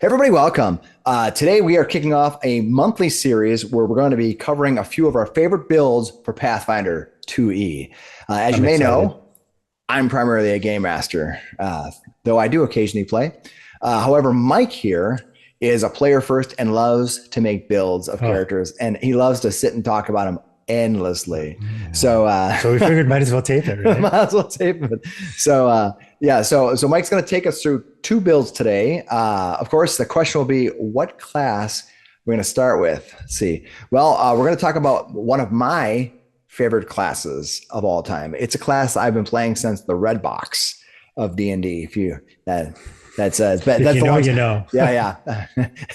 Hey everybody, welcome. Today we are kicking off a monthly series where we're going to be covering a few of our favorite builds for Pathfinder 2E. As you I'm may excited. know, I'm primarily a game master, though I do occasionally play. However, Mike here is a player first and loves to make builds of Oh, characters, and he loves to sit and talk about them endlessly. yeah. So So we figured might as well tape it, right? might as well tape it. So Mike's going to take us through two builds today. Of course, the question will be what class we're going to start with. Let's see. Well, we're going to talk about one of my favorite classes of all time. It's a class I've been playing since the red box of D&D. If you that If that's you the know, one. you know. Yeah,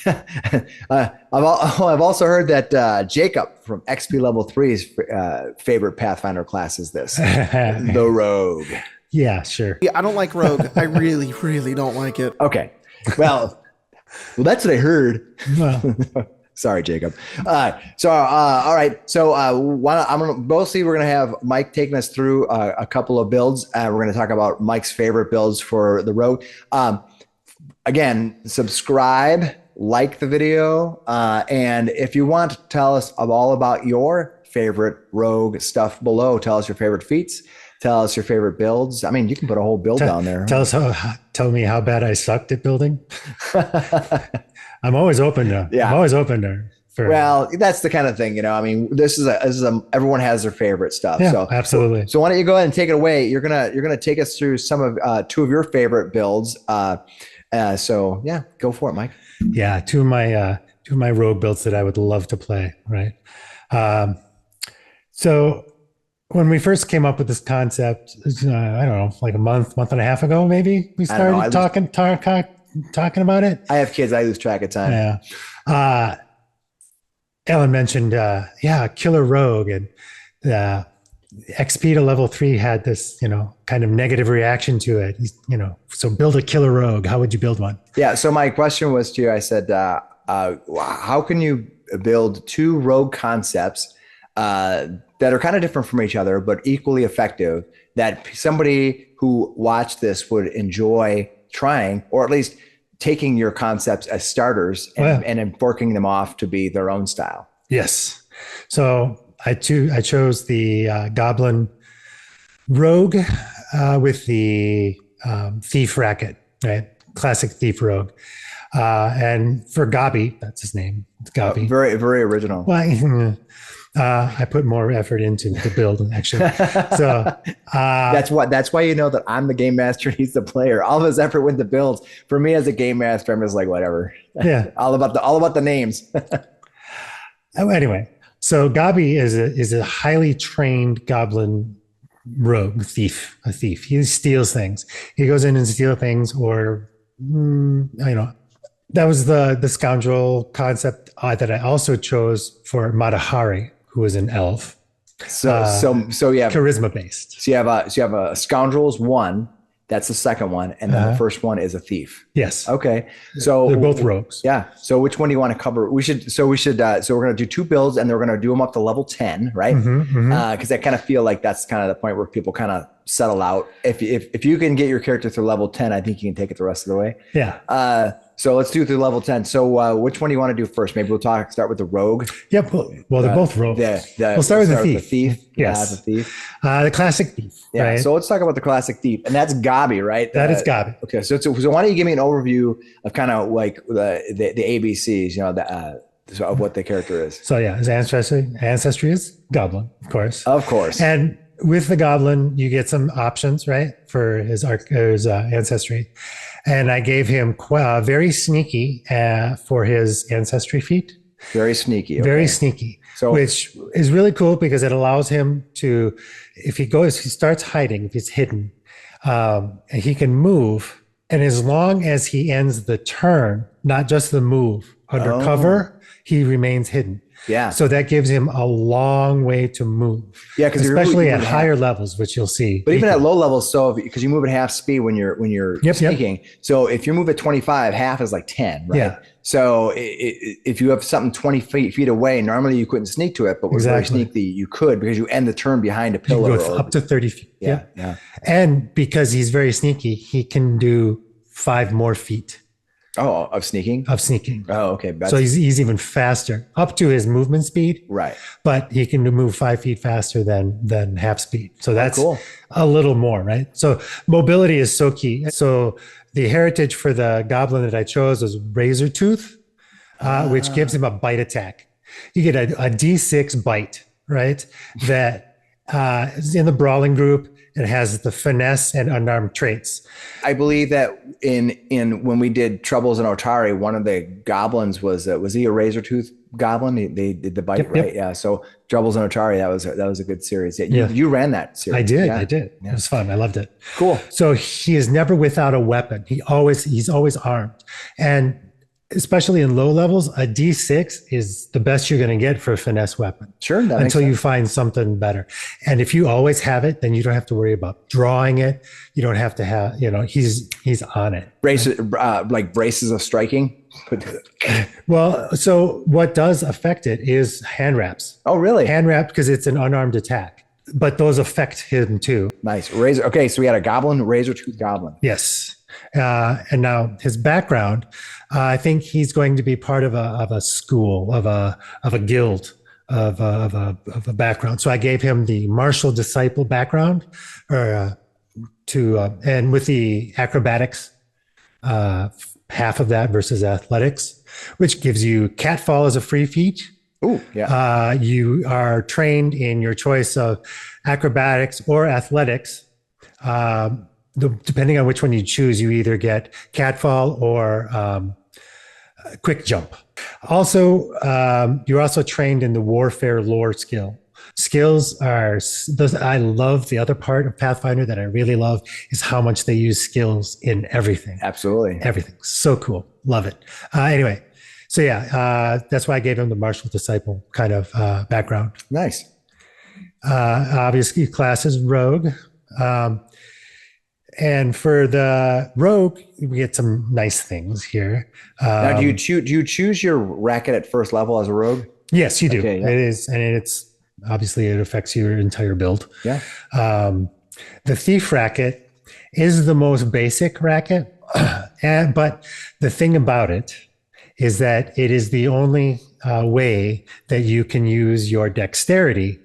yeah. I've also heard that Jacob from XP Level Three's favorite Pathfinder class is this, the Rogue. Yeah, sure. Yeah, I don't like Rogue. I really, really don't like it. Okay, well, that's what I heard. Well, Sorry, Jacob. All right. So, we're gonna have Mike taking us through a couple of builds. We're gonna talk about Mike's favorite builds for the Rogue. Again, subscribe, like the video, and if you want to tell us all about your favorite Rogue stuff below, tell us your favorite feats, tell us your favorite builds. I mean, you can put a whole build t- down there. tell me how bad I sucked at building. I'm always open to. I'm Yeah. always open to. For Well, that's the kind of thing, you know. I mean, this is a everyone has their favorite stuff. yeah, So, absolutely. so why don't you go ahead and take it away? You're gonna take us through some of two of your favorite builds. So yeah, go for it, Mike. Yeah, two of my rogue builds that I would love to play. Right. Um, so when we first came up with this concept, I don't know, like a month and a half ago, maybe we I don't know. started talking about it. I have kids. I lose track of time. Yeah. Uh, Ellen mentioned, Killer Rogue, and XP to level 3 had this, kind of negative reaction to it. So build a Killer Rogue. How would you build one? Yeah. So my question was to you. I said, how can you build two rogue concepts that are kind of different from each other, but equally effective? That somebody who watched this would enjoy trying, or at least taking your concepts as starters Oh, yeah. and then forking them off to be their own style. Yes. So I chose the Goblin Rogue with the Thief Racket, right? Classic Thief Rogue. And for Gabi, that's his name. It's Gabi. Very, very original. Well, I put more effort into the build, actually. So That's why you know that I'm the game master. He's the player. All of his effort went to builds. For me as a game master, I'm just like whatever. yeah. all about the names. Anyway, so Gabi is a highly trained goblin rogue a thief. He steals things. He goes in and steals things, or that was the scoundrel concept that I also chose for Matahari, who is an elf, So you have charisma based. a scoundrels one. That's the second one, and then the first one is a thief. Yes, Okay, so they're both rogues. yeah. So which one do you want to cover? So we're gonna do two builds, and we're gonna do them up to level 10, right? Because I kind of feel like that's kind of the point where people kind of settle out. If you can get your character through level 10, I think you can take it the rest of the way. Yeah. So let's do through level 10. So which one do you want to do first? Maybe we'll start with the rogue. Yep. Well, they're both rogues. We'll start with the thief. The thief. Yes. The thief. The classic thief. Yeah. Right? So let's talk about the classic thief, and that's Gabi, right? That is Gabi. Okay. So why don't you give me an overview of kind of like the ABCs, so of what the character is. So yeah, his ancestry is goblin, of course. Of course. And with the goblin, you get some options, right, for his ancestry. And I gave him very sneaky for his ancestry feat. Very sneaky. Okay. Very sneaky, So which is really cool because it allows him to, if he starts hiding, if he's hidden, and he can move. And as long as he ends the turn, not just the move, under cover, he remains hidden. yeah. So that gives him a long way to move. Yeah, because especially at higher levels, which you'll see. But even at low levels, so because you move at half speed when you're sneaking. So if you move at 25, half is like 10, right? Yeah. So if you have something 20 feet away, normally you couldn't sneak to it, but with very sneaky, you could because you end the turn behind a pillar. You go up to 30 feet. Yeah. And because he's very sneaky, he can do 5 more feet. Oh, of sneaking. Oh, okay. So he's even faster up to his movement speed, right. but he can move 5 feet faster than half speed. So that's cool. a little more, right? So mobility is so key. So the heritage for the goblin that I chose was Razor Tooth, which gives him a bite attack. You get a D6 bite, right? That is in the brawling group. It has the finesse and unarmed traits. I believe that in when we did Troubles in Otari, one of the goblins was he a razor tooth goblin? They did the bite, right? Yep. Yeah. So Troubles in Otari, that was a good series. Yeah, you ran that series. I did. Yeah. I did. Yeah. It was fun. I loved it. Cool. So he is never without a weapon. He's always armed, and especially in low levels, a D6 is the best you're going to get for a finesse weapon. Sure. Until you find something better. And if you always have it, then you don't have to worry about drawing it. You don't have to have, he's on it. Braces, like braces of striking. Well, so what does affect it is hand wraps. Oh, really? Hand wrap because it's an unarmed attack, but those affect him too. Nice. Razor. Okay. So we had a goblin, razor tooth goblin. Yes. And now his background, I think he's going to be part of a school, of a guild, of a background. So I gave him the martial disciple background, and with the acrobatics, half of that versus athletics, which gives you catfall as a free feat. Ooh, yeah. You are trained in your choice of acrobatics or athletics. Depending on which one you choose, you either get catfall or quick jump. Also, you're also trained in the warfare lore skill. Skills are those. I love the other part of Pathfinder that I really love is how much they use skills in everything. Absolutely. Everything. So cool. Love it. Anyway, so yeah, that's why I gave him the martial disciple kind of background. Nice. Obviously, class is rogue. And for the rogue, we get some nice things here. Now, do you choose your racket at first level as a rogue? Yes, you do. Okay, yeah. It is, and it's obviously it affects your entire build. Yeah. The thief racket is the most basic racket, but the thing about it is that it is the only way that you can use your dexterity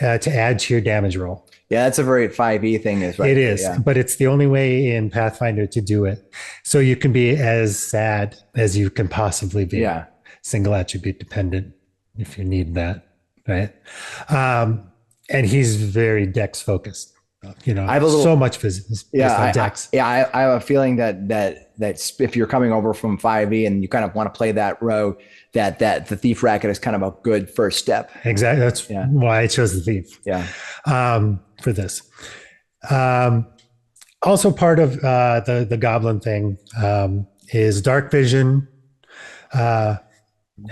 to add to your damage roll. Yeah, that's a very 5e thing. Is right. It is, yeah. But it's the only way in Pathfinder to do it. So you can be as sad as you can possibly be. Yeah. Single attribute dependent if you need that, right? And he's very dex focused. I have so much physics. Yeah, dex. I have a feeling that if you're coming over from 5e and you kind of want to play that rogue, that the thief racket is kind of a good first step. Exactly. That's why I chose the thief. Yeah. For this. Also part of the goblin thing is dark vision.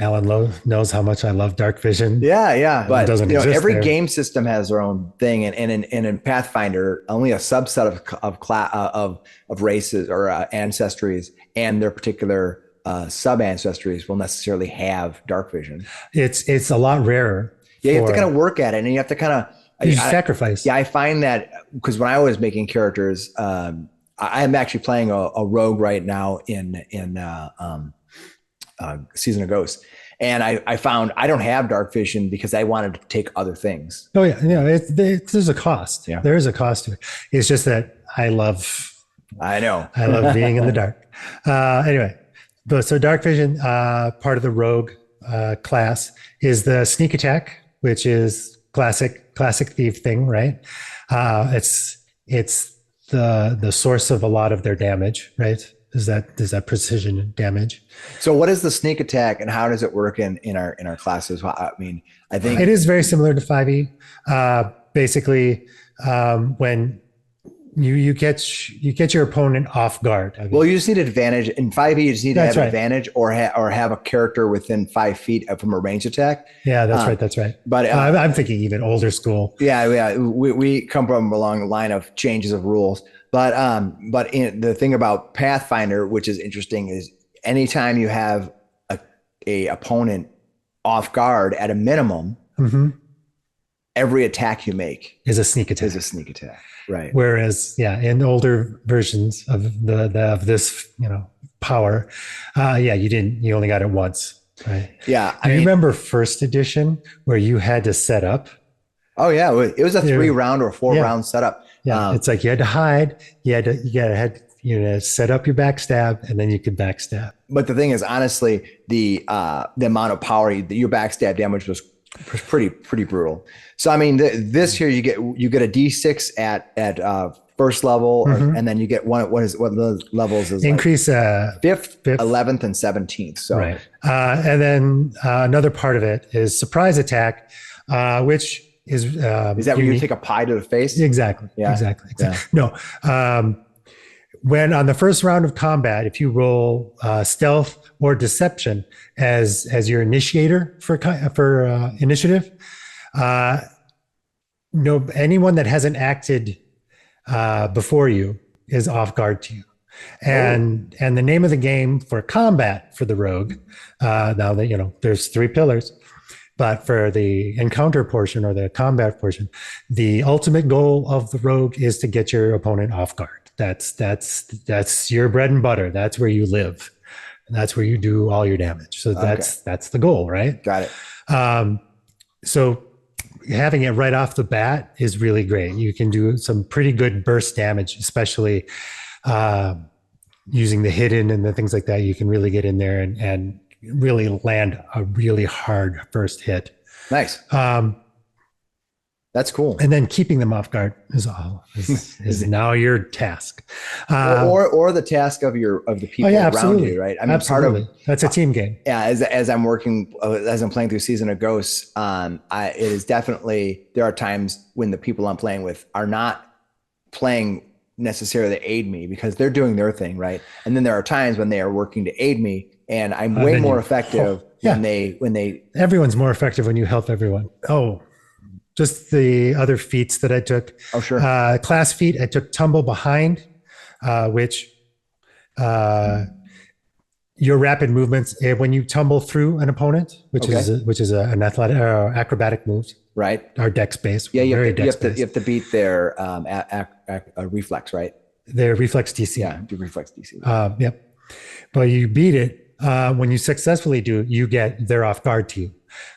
Alan Lowe knows how much I love dark vision. Yeah. But doesn't every there. game system has their own thing, and in Pathfinder, only a subset of races or ancestries and their particular sub ancestries will necessarily have dark vision. It's a lot rarer. Yeah, you have to kind of work at it, and you have to kind of sacrifice. Yeah, I find that because when I was making characters, I am actually playing a rogue right now in Season of Ghosts, and I found I don't have dark vision because I wanted to take other things. Oh yeah, there's a cost. Yeah, there is a cost to it. It's just that I love being in the dark. Anyway, so dark vision, part of the rogue class is the sneak attack, which is classic thief thing, right? It's the source of a lot of their damage, right? Is that precision damage? So what is the sneak attack and how does it work in our classes? I mean, I think it is very similar to 5e. Basically, when you get your opponent off guard. Well, you just need advantage in 5e. You just need to have advantage or have a character within 5 feet from a range attack. Yeah, that's right. But I'm thinking even older school. Yeah. We come from a long line of changes of rules. But the thing about Pathfinder, which is interesting, is anytime you have a opponent off guard at a minimum, every attack you make is a sneak attack. Right. Whereas, in older versions of this, power. You only got it once. Right. Yeah. I remember first edition where you had to set up. Oh yeah. It was a 3-round or 4-round setup. Yeah. It's like you had to hide. You had to set up your backstab, and then you could backstab. But the thing is, honestly, the amount of power, your backstab damage was pretty brutal. So I mean, this here you get a D6 at first level, and then you get what the levels is increase like 5th, 11th, and 17th. So right, and then another part of it is surprise attack, which is that when you take a pie to the face? Exactly. Yeah. Exactly. Yeah. No. When on the first round of combat, if you roll stealth or deception as your initiator for initiative, anyone that hasn't acted before you is off guard to you. And the name of the game for combat for the rogue, now that there's 3 pillars, but for the encounter portion or the combat portion, the ultimate goal of the rogue is to get your opponent off guard. That's your bread and butter. That's where you live. That's where you do all your damage. So that's the goal, right? Got it. So having it right off the bat is really great. You can do some pretty good burst damage, especially using the hidden and the things like that. You can really get in there and really land a really hard first hit. Nice. That's cool. And then keeping them off guard is now your task, or the task of the people around you, right? I mean, absolutely. That's a team game. Yeah, as I'm playing through Season of Ghosts, it is definitely, there are times when the people I'm playing with are not playing necessarily to aid me because they're doing their thing, right? And then there are times when they are working to aid me, and I'm way more effective when they. Everyone's more effective when you help everyone. Oh. Just the other feats that I took. Oh, sure. Class feat, I took Tumble Behind, which your rapid movements when you tumble through an opponent, which is an athletic acrobatic move, right? Our dex base. Yeah, you have to beat their reflex, right? Their reflex DC. Yeah, do reflex DC. Yep. But you beat it. When you successfully do, you get they're off guard to you.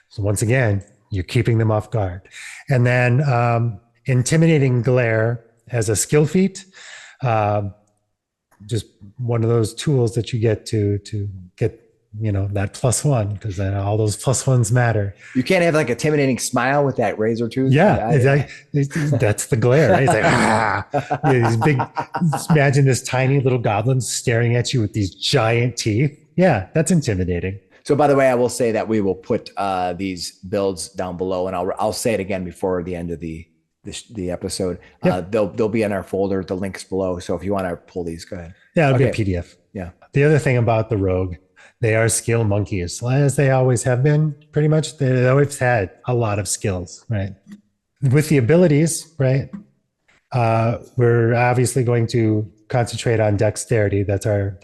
So once again, you're keeping them off guard. And then Intimidating Glare as a skill feat, just one of those tools that you get to get, that +1, because then all those +1s matter. You can't have like a intimidating smile with that razor tooth. Yeah, exactly. That's the glare, right? It's like, these big, imagine this tiny little goblin staring at you with these giant teeth. Yeah, that's intimidating. So, by the way, I will say that we will put these builds down below, and I'll say it again before the end of the episode. They'll be in our folder. The link's below. So, if you want to pull these, go ahead. Yeah, it'll be a PDF. Yeah. The other thing about the rogue, they are skill monkeys, as they always have been. Pretty much, they always had a lot of skills, right? With the abilities, right? We're obviously going to concentrate on dexterity. That's our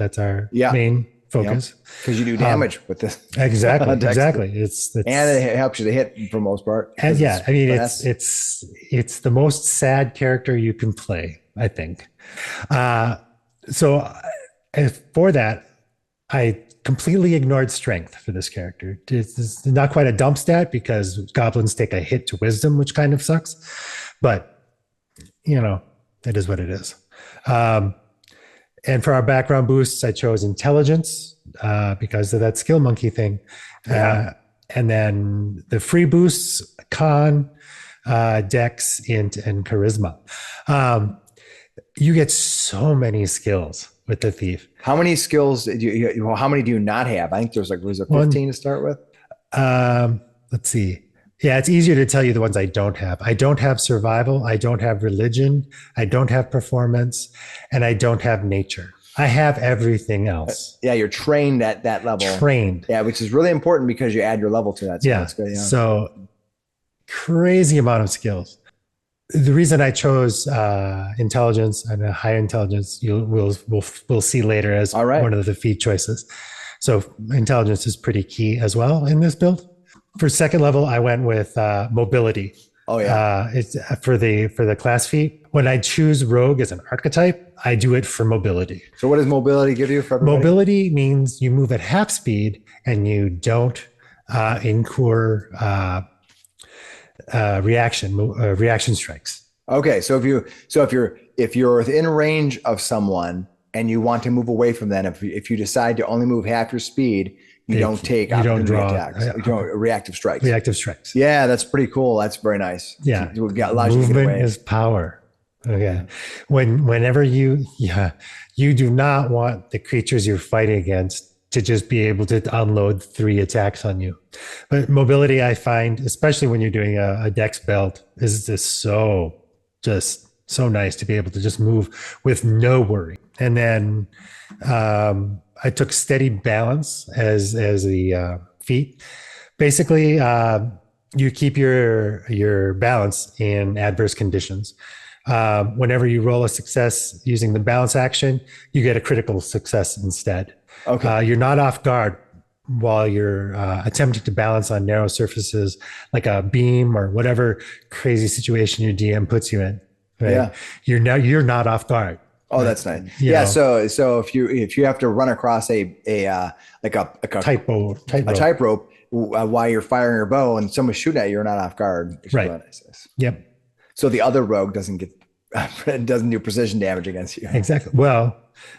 main focus, because you do damage with this. Exactly. And it helps you to hit for the most part. And I mean, it's the most sad character you can play, I think. So for that, I completely ignored strength for this character. It's not quite a dump stat because goblins take a hit to wisdom, which kind of sucks, but it is what it is. And for our background boosts, I chose intelligence because of that skill monkey thing. And then the free boosts, con, dex, int, and charisma. You get so many skills with the thief. How many skills how many do you not have? I think was it 15 to start with? Let's see. Yeah, it's easier to tell you the ones I don't have. I don't have survival. I don't have religion. I don't have performance, and I don't have nature. I have everything else. Yeah, you're trained at that level. Trained. Yeah, which is really important because you add your level to that. So that's good. So crazy amount of skills. The reason I chose intelligence and a high intelligence, we'll see later as one of the feat choices. So intelligence is pretty key as well in this build. For second level, I went with mobility, Oh yeah. It's for the class feat. When I choose rogue as an archetype, I do it for mobility. So what does mobility give you for everybody? Mobility means you move at half speed and you don't incur reaction strikes. Okay, so if you're within range of someone and you want to move away from them, if you decide to only move half your speed, you don't take opportunity attacks. You don't reactive strikes. Reactive strikes. Yeah, that's pretty cool. That's very nice. Yeah, We've got a lot of movement is power. Okay, whenever you do not want the creatures you're fighting against to just be able to unload 3 attacks on you. But mobility, I find, especially when you're doing a dex belt, is just so nice to be able to just move with no worry. And then I took steady balance as the feat. Basically, you keep your balance in adverse conditions. Whenever you roll a success using the balance action, you get a critical success instead. Okay. You're not off guard while you're attempting to balance on narrow surfaces like a beam or whatever crazy situation your DM puts you in. Right? Yeah. You're not off guard. Oh, that's nice. Yeah. So if you have to run across a tightrope while you're firing your bow and someone's shooting at you, you're not off guard. Right. Really nice. Yep. So the other rogue doesn't do precision damage against you. Exactly. Well,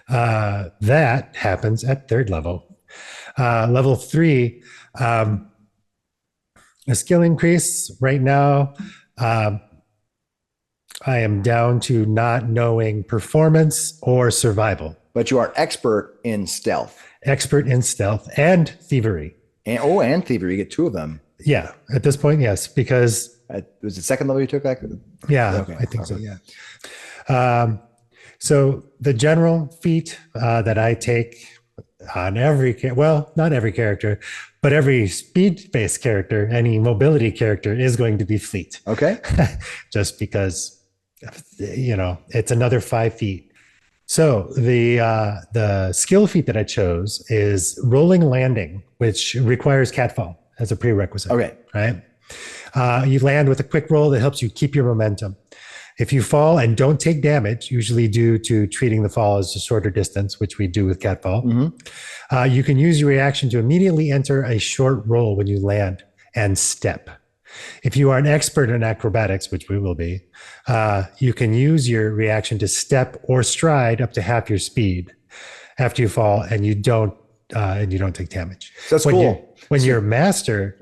that happens at 3rd level. Level 3, a skill increase right now. I am down to not knowing performance or survival. But you are expert in stealth. Expert in stealth and thievery. And thievery. You get 2 of them. Yeah. At this point, yes, because was it 2nd level you took that? Yeah, okay. I think so. Yeah. So the general feat that I take on not every character, but every speed-based character, any mobility character is going to be fleet. Okay. Just because, it's another 5 feet. So the skill feat that I chose is rolling landing, which requires catfall as a prerequisite. Okay. Right. You land with a quick roll that helps you keep your momentum. If you fall and don't take damage, usually due to treating the fall as a shorter distance, which we do with catfall, you can use your reaction to immediately enter a short roll when you land and step. If you are an expert in acrobatics, which we will be, you can use your reaction to step or stride up to half your speed after you fall, and you don't take damage. That's cool. When you're a master,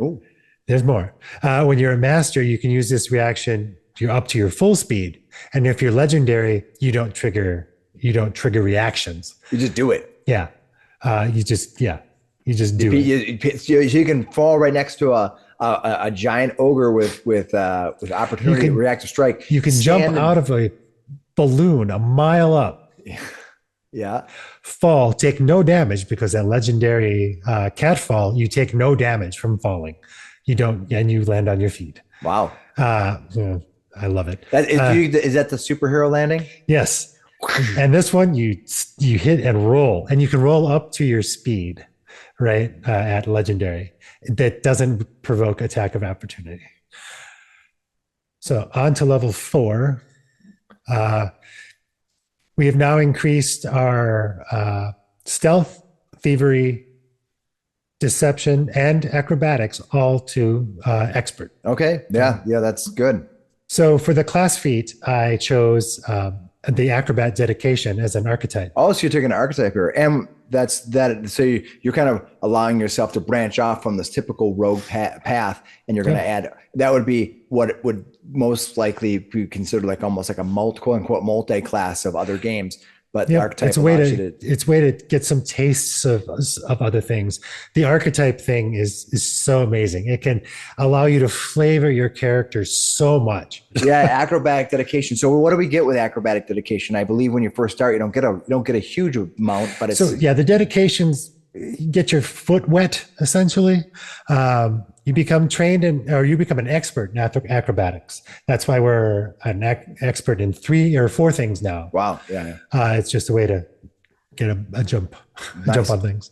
there's more. When you're a master, you can use this reaction. You're up to your full speed, and if you're legendary, you don't trigger reactions. You just do it. Yeah, you just do it. You can fall right next to a giant ogre with opportunity reactive strike. You can jump out of a balloon a mile up. Yeah. Fall, take no damage because that legendary catfall, you take no damage from falling. You don't, and you land on your feet. Wow. I love it. Is that the superhero landing? Yes. And this one, you hit and roll, and you can roll up to your speed, right? At legendary, that doesn't provoke attack of opportunity. So on to level 4. We have now increased our stealth, thievery, deception, and acrobatics all to expert. Okay. Yeah, that's good. So for the class feat, I chose the acrobat dedication as an archetype. Oh, so you took an archetype here, and that's that. So you're kind of allowing yourself to branch off from this typical rogue path, and you're going to add. That would be what would most likely be considered like almost like a quote unquote multi-class of other games. But the archetype it's a way to get some tastes of other things. The archetype thing is so amazing. It can allow you to flavor your character so much. Yeah, acrobatic dedication. So what do we get with acrobatic dedication? I believe when you first start, you don't get a huge amount, but it's the dedications get your foot wet essentially. You become trained you become an expert in acrobatics. That's why we're an expert in 3 or 4 things now. Wow. Yeah. It's just a way to get a jump, Nice. jump on things.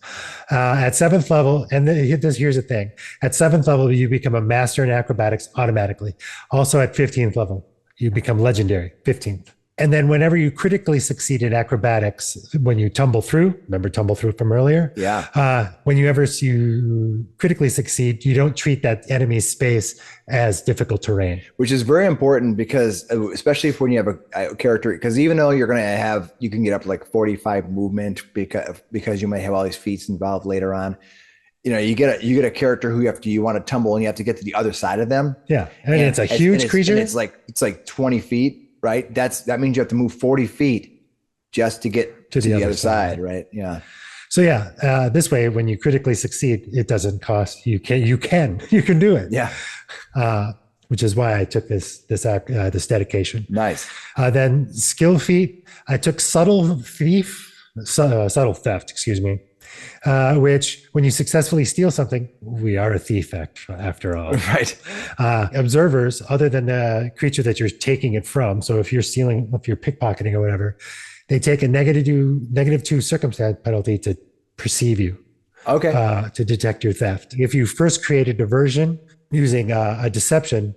At 7th level, and here's the thing: at 7th level, you become a master in acrobatics automatically. Also, at 15th level, you become legendary. 15th. And then whenever you critically succeed in acrobatics, when you tumble through, remember tumble through from earlier? Yeah. Whenever you critically succeed, you don't treat that enemy's space as difficult terrain. Which is very important because, especially if when you have a character, because even though you're going to have, you can get up to like 45 movement because you might have all these feats involved later on. You know, you get a character who you want to tumble and you have to get to the other side of them. Yeah, and it's a huge creature. And it's like 20 feet. Right. That means you have to move 40 feet just to get to the other side. Right. Yeah. So this way, when you critically succeed, it doesn't cost you can do it. Yeah. Which is why I took this dedication. Nice. Then skill feat, I took subtle theft, excuse me. Which, when you successfully steal something, we are a thief after all. Right. Observers, other than the creature that you're taking it from, so if you're stealing, if you're pickpocketing or whatever, they take a -2 circumstance penalty to perceive you. Okay. To detect your theft. If you first create a diversion using a deception,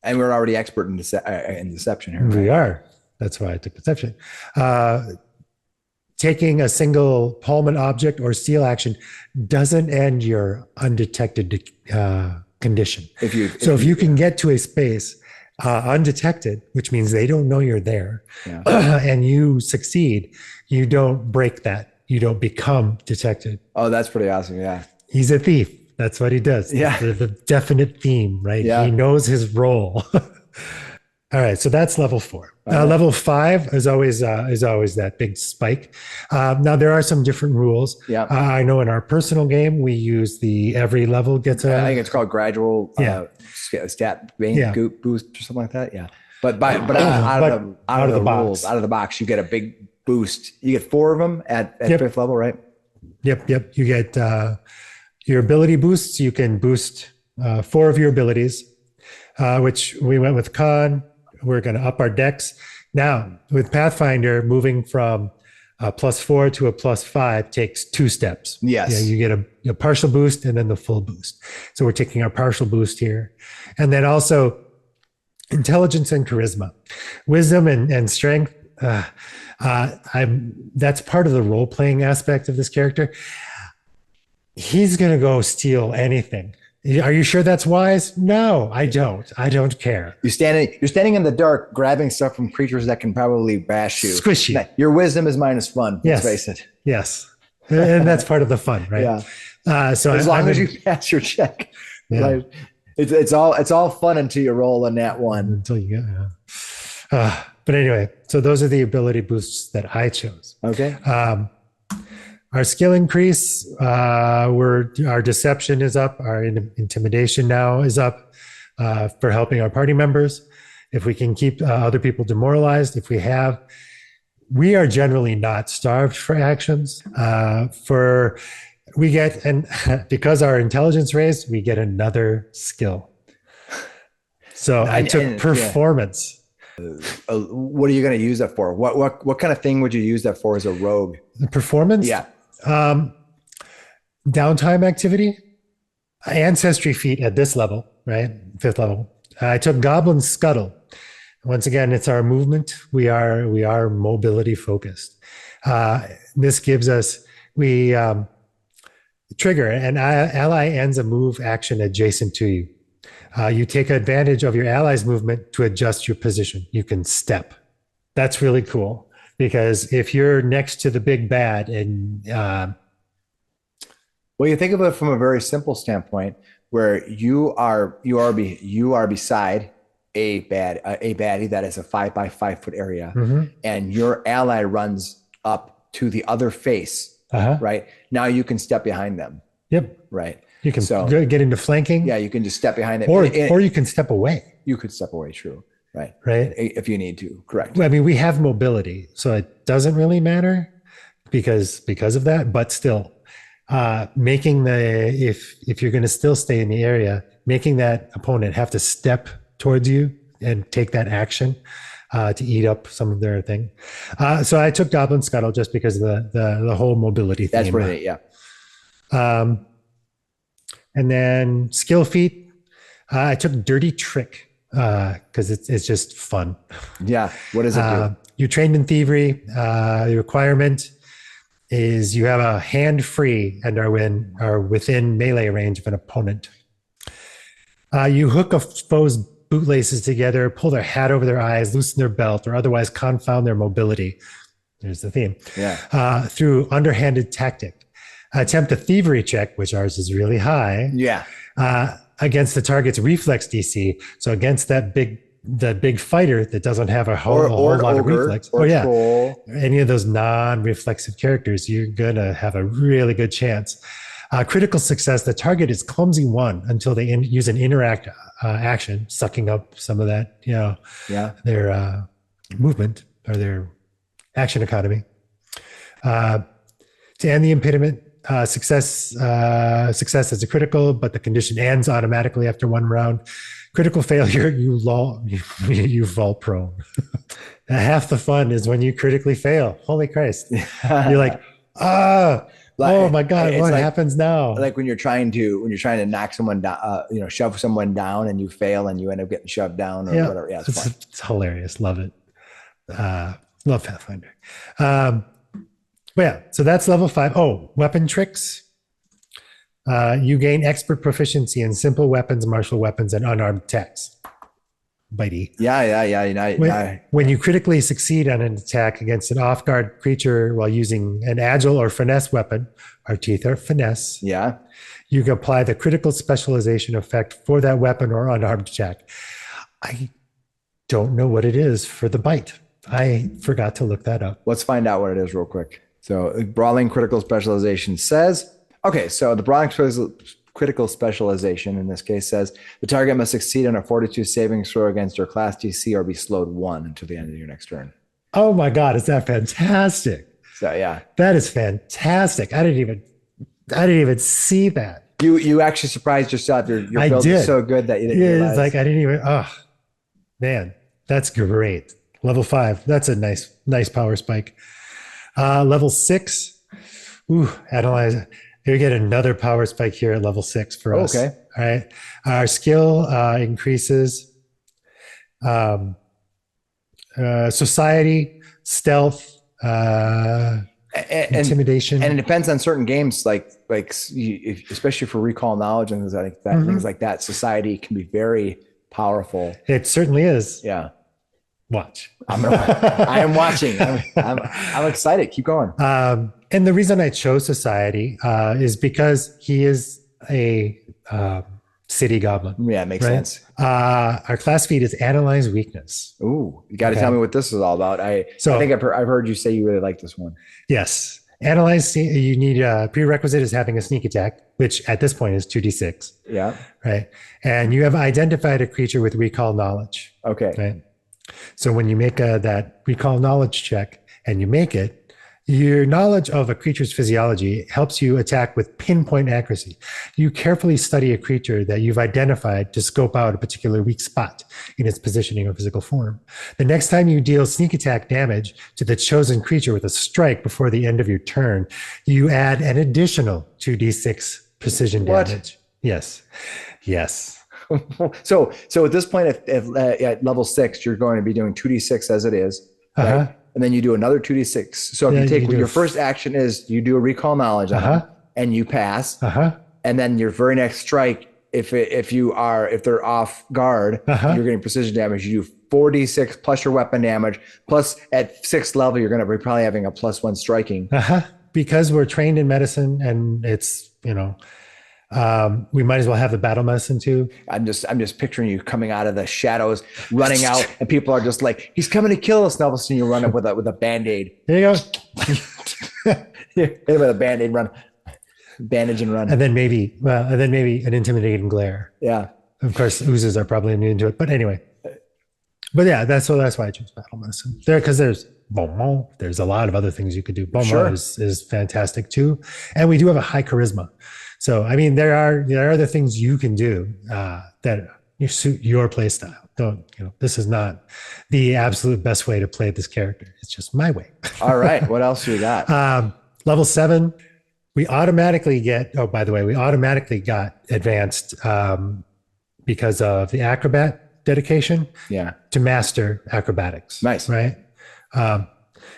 and we're already expert in deception here. Right? We are. That's why I took deception. Taking a single Pullman object or steal action doesn't end your undetected condition. If you can get to a space undetected, which means they don't know you're there, and you succeed, you don't break that. You don't become detected. Oh, that's pretty awesome. Yeah. He's a thief. That's what he does. Yeah. The definite theme, right? Yeah. He knows his role. All right, so that's level 4. Level 5 is always that big spike. Now there are some different rules. Yeah, I know in our personal game we use the every level gets a. I think it's called gradual stat boost or something like that. Yeah, but out of the box, you get a big boost. You get 4 of them at 5th level, right? Yep. You get your ability boosts. You can boost 4 of your abilities, which we went with con. We're going to up our dex. Now, with Pathfinder, moving from a +4 to a +5 takes 2 steps. Yes. You get a partial boost and then the full boost. So we're taking our partial boost here. And then also intelligence and charisma. Wisdom and strength. That's part of the role-playing aspect of this character. He's going to go steal anything. Are you sure that's wise? No, I don't. I don't care. You're standing in the dark, grabbing stuff from creatures that can probably bash you. Squish you. Your wisdom is -1. Yes. Let's face it. Yes. And that's part of the fun, right? Yeah. So as long as you pass your check, right? It's all fun until you roll a nat 1. Until you get. But anyway, so those are the ability boosts that I chose. Okay. Our skill increase, our deception is up. Our intimidation now is up for helping our party members. If we can keep other people demoralized, we are generally not starved for actions. Because our intelligence raised, we get another skill. So I took performance. What are you going to use that for? What kind of thing would you use that for as a rogue? Performance? Yeah. Downtime activity, ancestry feat at this level, right? 5th level. I took Goblin Scuttle. Once again, it's our movement. We are mobility focused. This gives us, trigger an ally ends a move action adjacent to you. You take advantage of your ally's movement to adjust your position. You can step. That's really cool. Because if you're next to the big bad and well, you think of it from a very simple standpoint, where you are beside a baddie that is a 5 by 5 foot area, and your ally runs up to the other face. Right now, you can step behind them. Yep. Right. You can get into flanking. Yeah, you can just step behind it, or you can step away. You could step away. True. Right. If you need to, correct. Well, I mean, we have mobility, so it doesn't really matter because of that. But still, if you're going to still stay in the area, making that opponent have to step towards you and take that action to eat up some of their thing. So I took Goblin Scuttle just because of the whole mobility theme. That's pretty, yeah. And then skill feat, I took Dirty Trick because it's just fun. Yeah. What does it do? You trained in thievery. The requirement is you have a hand free and are within melee range of an opponent. You hook a foe's bootlaces together, pull their hat over their eyes, loosen their belt, or otherwise confound their mobility. There's the theme. Yeah. Through underhanded tactic. Attempt a thievery check, which ours is really high. Yeah. Against the target's reflex DC. So against that big fighter that doesn't have a whole lot of reflex. Or troll. Any of those non-reflexive characters, you're gonna have a really good chance. Critical success, the target is clumsy 1 until they use an interact action, sucking up some of that, their movement or their action economy. To end the impediment, success is a critical, but the condition ends automatically after 1 round. Critical failure, you fall prone. Half the fun is when you critically fail. Holy Christ. You're like, oh my God, what happens now? Like when you're trying to knock someone down, shove someone down and you fail and you end up getting shoved down or whatever. Yeah, it's fun. It's hilarious. Love it. Love Pathfinder. So that's level 5. Oh, weapon tricks. You gain expert proficiency in simple weapons, martial weapons, and unarmed attacks. Bitey. Yeah. When you critically succeed on an attack against an off-guard creature while using an agile or finesse weapon, our teeth are finesse. Yeah. You can apply the critical specialization effect for that weapon or unarmed attack. I don't know what it is for the bite. I forgot to look that up. Let's find out what it is real quick. So brawling critical specialization says, okay, so the brawling critical specialization in this case says the target must succeed on a 42 saving throw against your class DC or be slowed 1 until the end of your next turn. Oh my God, is that fantastic? So yeah, that is fantastic. I didn't even see that. You actually surprised yourself. Your build is so good that you didn't realize. It's like I didn't even. Oh man, that's great. Level 5. That's a nice power spike. Level 6. Ooh, analyze. You get another power spike here at level 6 for us. Okay. All right. Our skill increases. Society, stealth, intimidation, and it depends on certain games, especially for recall knowledge and things like that. Things like that. Society can be very powerful. It certainly is. Yeah. Watch. I am watching. I'm excited. Keep going. And the reason I chose Society is because he is a city goblin. Yeah, it makes sense. Our class feat is Analyze Weakness. Ooh, you got to tell me what this is all about. I think I've heard you say you really like this one. Yes. Analyze, you need a prerequisite is having a sneak attack, which at this point is 2d6. Yeah. Right. And you have identified a creature with recall knowledge. Okay. Right. So when you make that recall knowledge check and you make it, your knowledge of a creature's physiology helps you attack with pinpoint accuracy. You carefully study a creature that you've identified to scope out a particular weak spot in its positioning or physical form. The next time you deal sneak attack damage to the chosen creature with a strike before the end of your turn, you add an additional 2d6 precision damage. Yes. So at this point, if at level 6, you're going to be doing 2d6 as it is, right? And then you do another 2d6. So if you take your first action is you do a recall knowledge on them, and you pass, and then your very next strike, if they're off guard, you're getting precision damage. You do 4d6 plus your weapon damage, plus at 6th level you're going to be probably having a +1 striking. Because we're trained in medicine, and it's we might as well have the battle medicine too. I'm just picturing you coming out of the shadows, running out, and people are just like, "He's coming to kill us!" And all of a sudden, you run up with a Band-Aid. There you go. With a Band-Aid, bandage and run, and then maybe an intimidating glare. Yeah, of course, oozes are probably immune to it, but anyway. But yeah, that's why I chose battle medicine. Because there's Bonbon. There's a lot of other things you could do. Bonbon is fantastic too, and we do have a high charisma. So, I mean, there are other things you can do that You suit your play style. Don't, this is not the absolute best way to play this character. It's just my way. All right. What else do we got? Level 7, we automatically got advanced because of the acrobat dedication to master acrobatics. Nice. Right.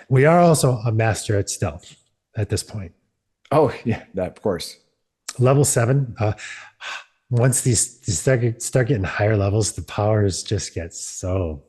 We are also a master at stealth at this point. Oh, yeah, of course. Level 7. Once these start getting higher levels, the powers just get so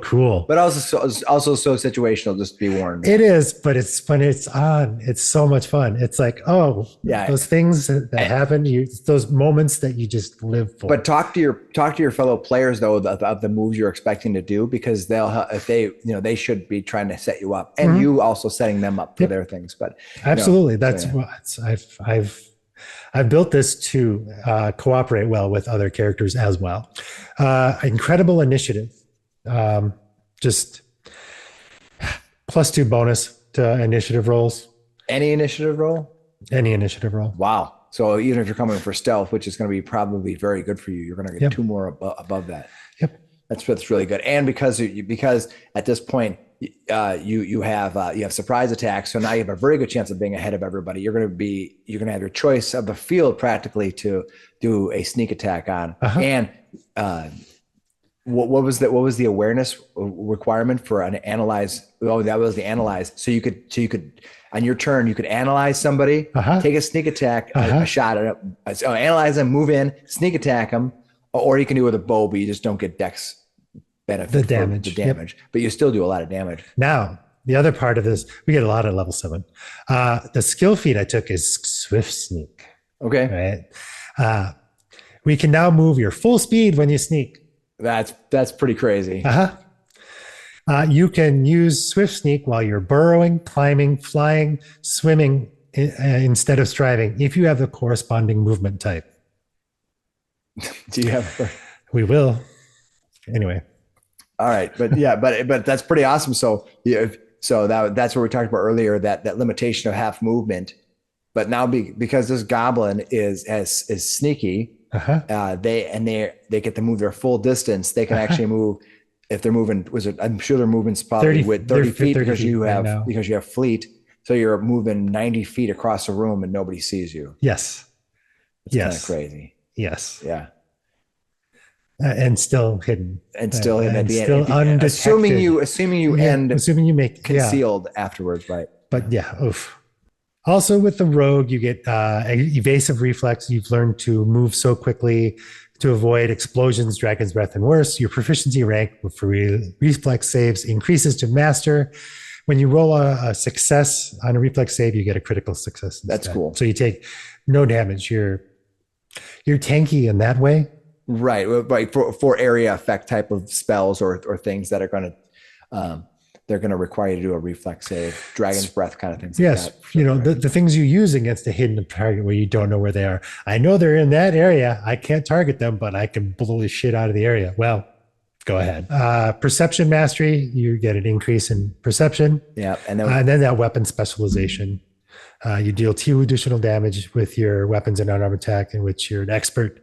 cool. But also so situational, just to be warned. It is, but it's when it's on, it's so much fun. It's like, those things that happen, those moments that you just live for. But talk to your fellow players though of the moves you're expecting to do, because they should be trying to set you up, and you also setting them up for their things. But absolutely, that's what I've built this to cooperate well with other characters as well. Incredible initiative. Just +2 bonus to initiative rolls. Any initiative roll? Any initiative roll. Wow. So even if you're coming for stealth, which is going to be probably very good for you, you're going to get 2 more above that. Yep. That's really good. And because at this point you have surprise attacks, so now you have a very good chance of being ahead of everybody. You're going to have your choice of the field practically to do a sneak attack on. And what was the awareness requirement for an analyze? Oh, that was the analyze. So you could on your turn, you could analyze somebody, take a sneak attack, a shot at it. So analyze them, move in, sneak attack them, or you can do it with a bow, but you just don't get dex benefit. The damage, but you still do a lot of damage. Now, the other part of this, we get a lot at level 7. The skill feat I took is Swift Sneak. Okay. Right. We can now move your full speed when you sneak. That's pretty crazy. You can use Swift Sneak while you're burrowing, climbing, flying, swimming instead of striving, if you have the corresponding movement type. Do you have? We will. Anyway. All right, but that's pretty awesome. So that's what we talked about earlier, that limitation of half movement. But now because this goblin is sneaky. They get to move their full distance. They can actually move if they're moving. I'm sure they're moving probably 30 feet because you have fleet. So you're moving 90 feet across a room and nobody sees you. Yes. It's kind of crazy. Yes. Yeah. And still hidden. And still hidden at the end. Undetected. Assuming you make concealed afterwards, right? But oof. Also with the rogue, you get evasive reflex. You've learned to move so quickly to avoid explosions, dragon's breath, and worse. Your proficiency rank for reflex saves increases to master. When you roll a success on a reflex save, you get a critical success instead. That's cool. So you take no damage. You're tanky in that way. Right. For area effect type of spells or things that are going to they're going to require you to do a reflex save, dragon's breath kind of things. Yes. Like that. The things you use against a hidden target where you don't know where they are. I know they're in that area. I can't target them, but I can blow the shit out of the area. Well, go ahead. Perception mastery, you get an increase in perception. Yeah. And then that weapon specialization. You deal 2 additional damage with your weapons and unarmed attack in which you're an expert.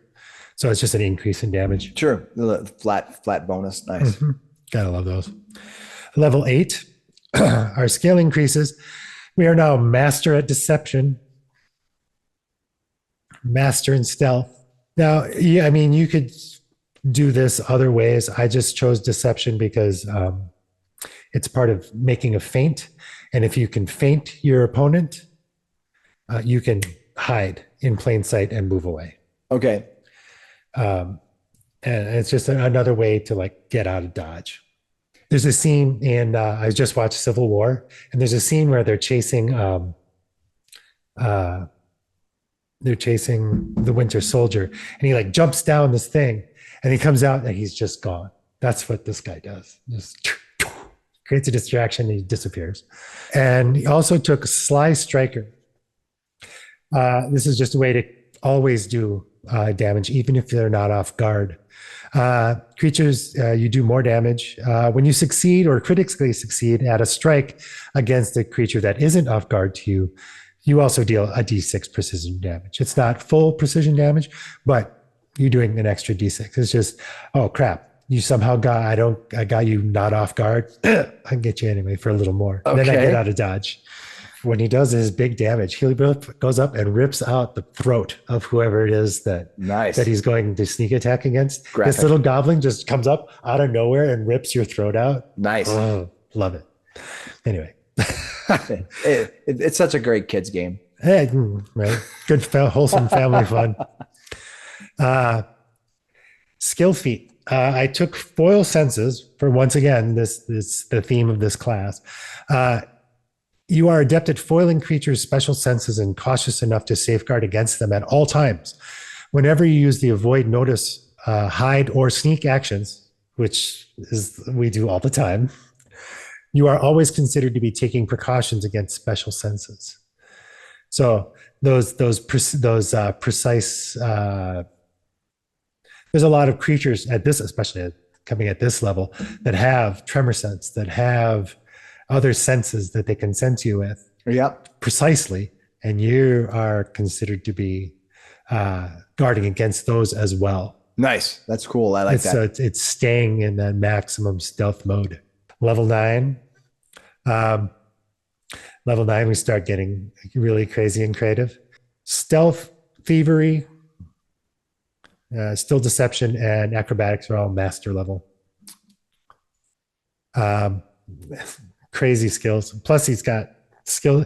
So it's just an increase in damage. Sure. Flat bonus. Nice. Mm-hmm. Gotta love those. Level 8, our skill increases. We are now master at deception, master in stealth. Now, you could do this other ways. I just chose deception because it's part of making a feint. And if you can feint your opponent, you can hide in plain sight and move away. Okay. And it's just another way to get out of dodge. There's a scene in I just watched Civil War, and there's a scene where they're chasing the Winter Soldier, and he jumps down this thing, and he comes out and he's just gone. That's what this guy does. Just creates a distraction and he disappears. And he also took Sly Striker. This is just a way to always do damage, even if they're not off guard. Creatures, you do more damage. When you succeed or critically succeed at a strike against a creature that isn't off guard to you, you also deal a d6 precision damage. It's not full precision damage, but you doing an extra d6. It's just, oh crap, you somehow I got you not off guard. I can get you anyway for a little more. Okay. Then I get out of dodge. When he does his big damage, he goes up and rips out the throat of whoever it is that he's going to sneak attack against. Graphic. This little goblin just comes up out of nowhere and rips your throat out. Nice. Oh, love it. Anyway. It's such a great kids game. Hey, right. Good, wholesome family fun. Skill feat. I took foil senses for, once again, this the theme of this class. You are adept at foiling creatures' special senses and cautious enough to safeguard against them at all times. Whenever you use the avoid, notice, hide, or sneak actions, which is we do all the time, you are always considered to be taking precautions against special senses. So those precise. There's a lot of creatures at this, especially coming at this level, that have tremor sense, that have other senses that they can sense you with. Yep. Precisely. And you are considered to be guarding against those as well. Nice. That's cool. I like that. So it's staying in that maximum stealth mode. Level 9. Level 9, we start getting really crazy and creative. Stealth, thievery, still deception, and acrobatics are all master level. Crazy skills. Plus, he's got skill.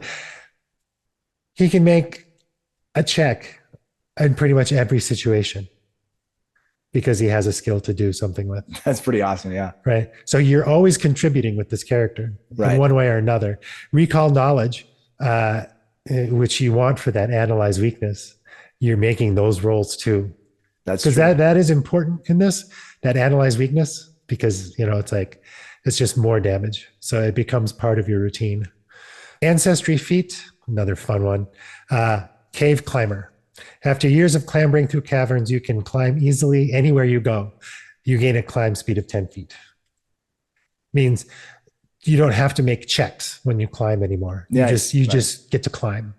He can make a check in pretty much every situation because he has a skill to do something with. That's pretty awesome. Yeah. Right. So you're always contributing with this character in one way or another. Recall knowledge, which you want for that analyze weakness. You're making those rolls too. That's because that is important in this, that analyze weakness, because it's just more damage. So it becomes part of your routine. Ancestry feat, another fun one. Cave climber. After years of clambering through caverns, you can climb easily anywhere you go. You gain a climb speed of 10 feet. Means you don't have to make checks when you climb anymore. You just get to climb.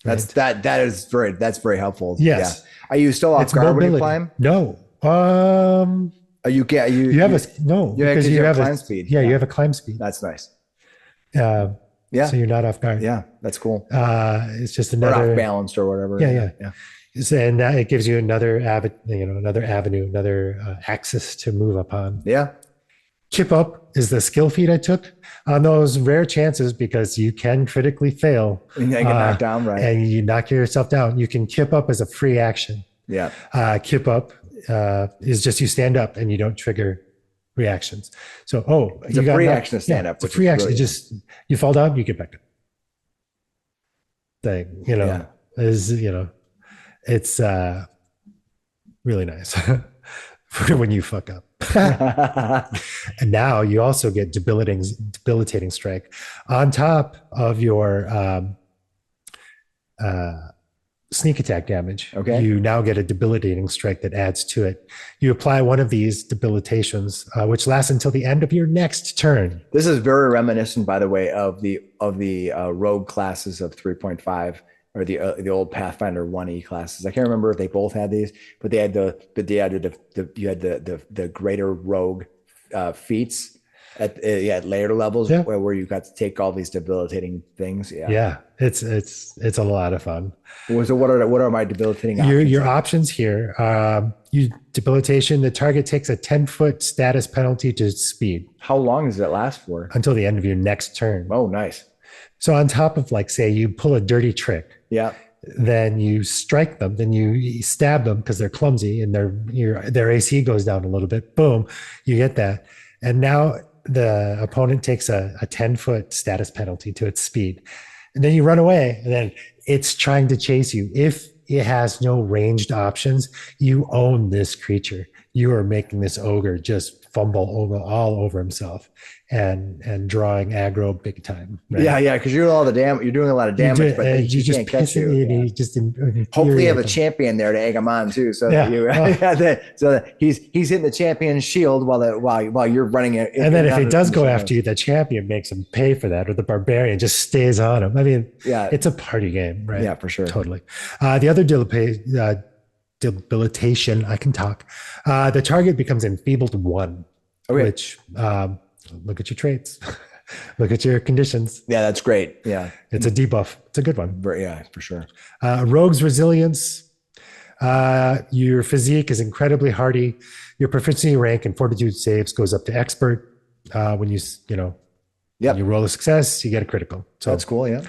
Right? That's very helpful. Yes. Yeah. Are you still off guard when you climb? No. You have climb speed. Yeah, you have a climb speed. That's nice. Yeah. So you're not off guard. Yeah, that's cool. It's just another off balanced or whatever. Yeah. And that it gives you another avenue, another axis to move upon. Yeah. Kip up is the skill feat I took on those rare chances, because you can critically fail. And you get knocked down, right? And you knock yourself down. You can kip up as a free action. Yeah. Kip up is just you stand up and you don't trigger reactions. So, it's a free action to stand up. It's a free action. Really just you fall down, you get back up. It's really nice for when you fuck up. And now you also get debilitating strike on top of your sneak attack damage. Okay. You now get a debilitating strike that adds to it. You apply one of these debilitations, which lasts until the end of your next turn. This is very reminiscent, by the way, of the rogue classes of 3.5 or the old Pathfinder 1E classes. I can't remember if they both had these, but you had the greater rogue feats at later levels where you got to take all these debilitating things. Yeah, it's a lot of fun. So what are my debilitating options? Your options here? Debilitation. The target takes a 10-foot status penalty to speed. How long does it last for? Until the end of your next turn. Oh, nice. So on top of, say you pull a dirty trick. Yeah. Then you strike them, then you stab them because they're clumsy and their AC goes down a little bit. Boom, you get that. And now the opponent takes a 10-foot status penalty to its speed. And then you run away, and then it's trying to chase you. If it has no ranged options, you own this creature. You are making this ogre just fumble all over himself and drawing aggro big time. Right? Yeah, because you're doing a lot of damage, but you just can't catch you. Hopefully, you have a champion there to egg him on too. So he's hitting the champion's shield while you're running it. And then if he does go after you, the champion makes him pay for that, or the barbarian just stays on him. I mean, it's a party game, right? Yeah, for sure, totally. The other debilitation. I can talk. The target becomes enfeebled 1, Okay. which look at your traits, look at your conditions. Yeah, that's great. Yeah. It's a debuff. It's a good one. Yeah, for sure. Rogue's resilience. Your physique is incredibly hardy. Your proficiency rank and fortitude saves goes up to expert. When you Yep. you roll a success, you get a critical. So That's cool. Yeah.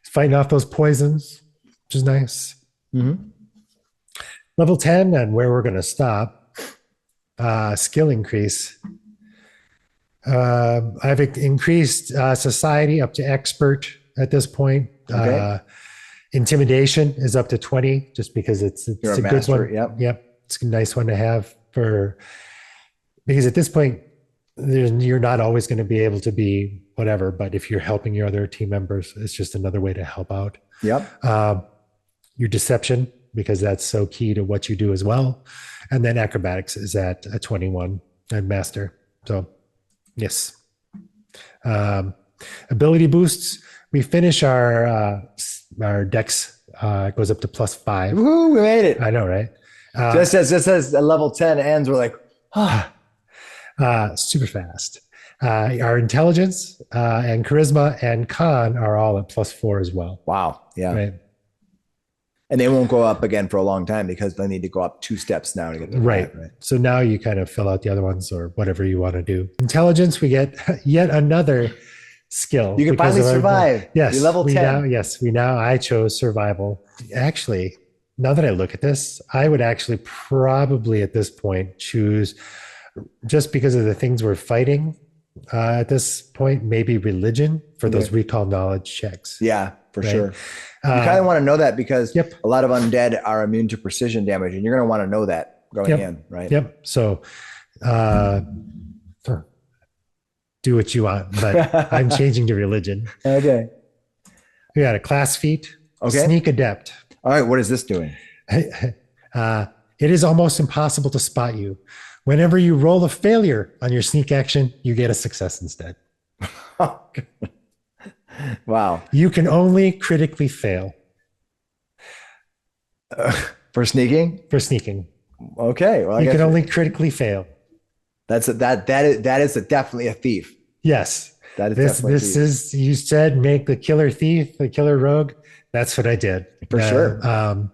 fighting off those poisons, which is nice. Mm-hmm. Level 10, and where we're going to stop, skill increase. I've increased society up to expert at this point. Okay. Intimidation is up to 20, just because it's You're a a good master. one. Yep. Yep. It's a nice one to have because at this point, you're not always going to be able to be whatever, but if you're helping your other team members, it's just another way to help out. Yep. Your deception, because that's so key to what you do as well. And then acrobatics is at a 21 and master. So yes. Ability boosts. We finish our dex goes up to +5. Woohoo, we made it. I know, right? Just as a level 10 ends, we're like, Super fast. Our intelligence and charisma and con are all at +4 as well. wow. Yeah. Right. And they won't go up again for a long time because they need to go up 2 steps now to get to Right. right. So now you kind of fill out the other ones or whatever you want to do. Intelligence, we get yet another skill. You can because finally of survive. Yes. You're level 10. I chose survival. Actually, now that I look at this, I would actually probably at this point choose, just because of the things we're fighting at this point, maybe religion for those recall knowledge checks. Yeah, for Right. sure. You kind of want to know that because Yep. a lot of undead are immune to precision damage, and you're going to want to know that going Yep. in, right? Yep. So do what you want, but I'm changing to religion. Okay. We got a class feat. Okay. Sneak adept. All right. What is this doing? It is almost impossible to spot you. Whenever you roll a failure on your sneak action, you get a success instead. Wow. You can only critically fail For sneaking? for sneaking. Okay. Well, I You guess can only critically fail. that is definitely a thief. Yes. That is This definitely a thief. is, you said make the killer thief, the killer rogue. That's what I did. For sure.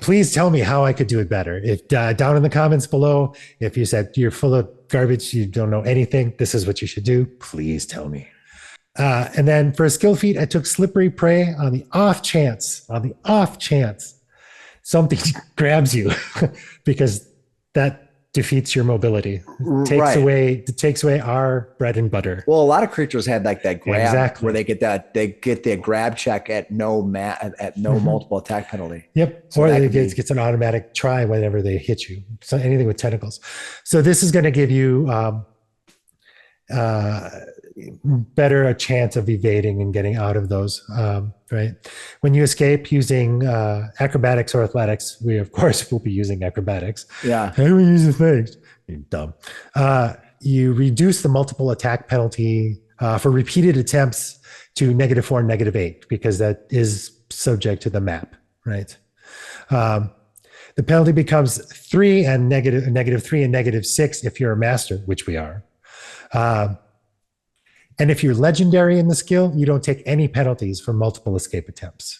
Please tell me how I could do it better. If down in the comments below, if you said you're full of garbage, you don't know anything, this is what you should do. Please tell me. And then for a skill feat, I took slippery prey on the off chance something grabs you, because that defeats your mobility. Right. Takes away our bread and butter. Well, a lot of creatures had like that grab Exactly. where they get their grab check at no multiple attack penalty. Yep. So Or that it could be- gets an automatic try whenever they hit you. So anything with tentacles. So this is going to give you better a chance of evading and getting out of those. Right. When you escape using acrobatics or athletics, we of course will be using acrobatics. Yeah. How do we use athletics? You're dumb. You reduce the multiple attack penalty for repeated attempts to -4 and -8, because that is subject to the map, right? The penalty becomes 3 and -3 and -6 if you're a master, which we are. And if you're legendary in the skill, you don't take any penalties for multiple escape attempts.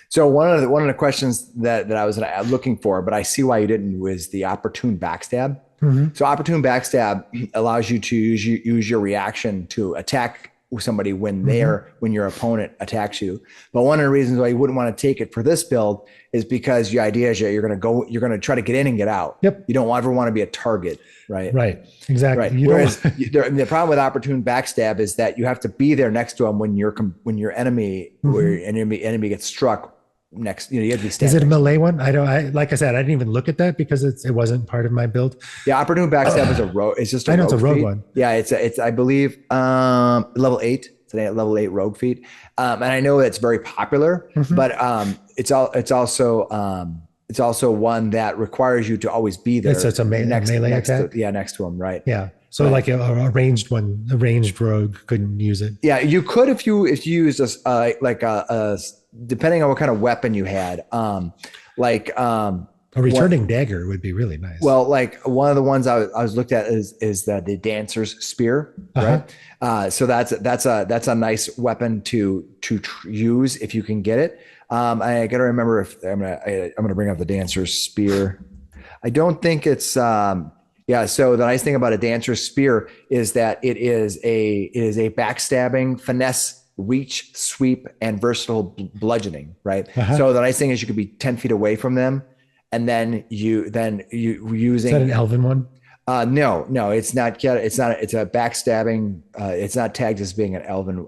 So one of the questions that I was looking for, but I see why you didn't, was the opportune backstab. Mm-hmm. So opportune backstab allows you to use your reaction to attack somebody when your opponent attacks you. But one of the reasons why you wouldn't want to take it for this build is because the idea is you're going to try to get in and get out. Yep. You don't ever want to be a target, right? Right. Exactly. Right. You Whereas don't, the problem with opportune backstab is that you have to be there next to him when your enemy enemy gets struck next. You have to be standing. is it a melee one? Like I said, I didn't even look at that because it wasn't part of my build. Yeah, opportune backstab is a rogue. It's just I know it's a rogue feat. one. Yeah, it's I believe level 8. It's a level 8 rogue feat, and I know it's very popular, but it's also one that requires you to always be there. It's a melee attack. Next to him, right? Yeah. So Right. like a ranged one, a ranged rogue couldn't use it. Yeah, you could if you used depending on what kind of weapon you had. Like A returning dagger would be really nice. well, like one of the ones I was looked at is the dancer's spear, right? So that's a nice weapon to use if you can get it. I got to remember if I'm gonna bring up the dancer's spear. I don't think it's yeah. So the nice thing about a dancer's spear is that it is a backstabbing, finesse, reach, sweep, and versatile bludgeoning, right? So the nice thing is you could be 10 feet away from them, and then you using. Is that an elven one? No, it's not. It's not. It's a backstabbing. It's not tagged as being an elven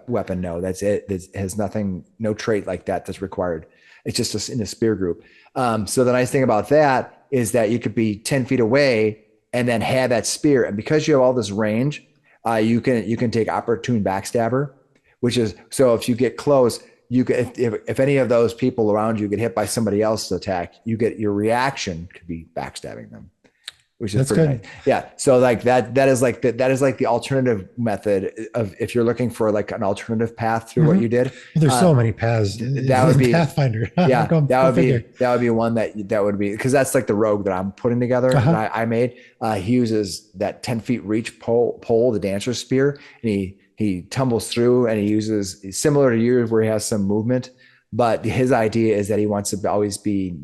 weapon. No, that's it. It has nothing, no trait like that that's required. It's just in the spear group. So the nice thing about that is that you could be 10 feet away and then have that spear. And because you have all this range, you can take opportune backstabber, which is, so if you get close, you can, if any of those people around you get hit by somebody else's attack, you get your reaction could be backstabbing them, which is pretty nice. Yeah. So like that is like the alternative method of if you're looking for like an alternative path through what you did. Well, there's so many paths. That would be Pathfinder. Yeah, that would be one that would be, because that's like the rogue that I'm putting together that I made. He uses that 10 feet reach pole, the dancer's spear, and he tumbles through, and he uses, similar to yours where he has some movement, but his idea is that he wants to always be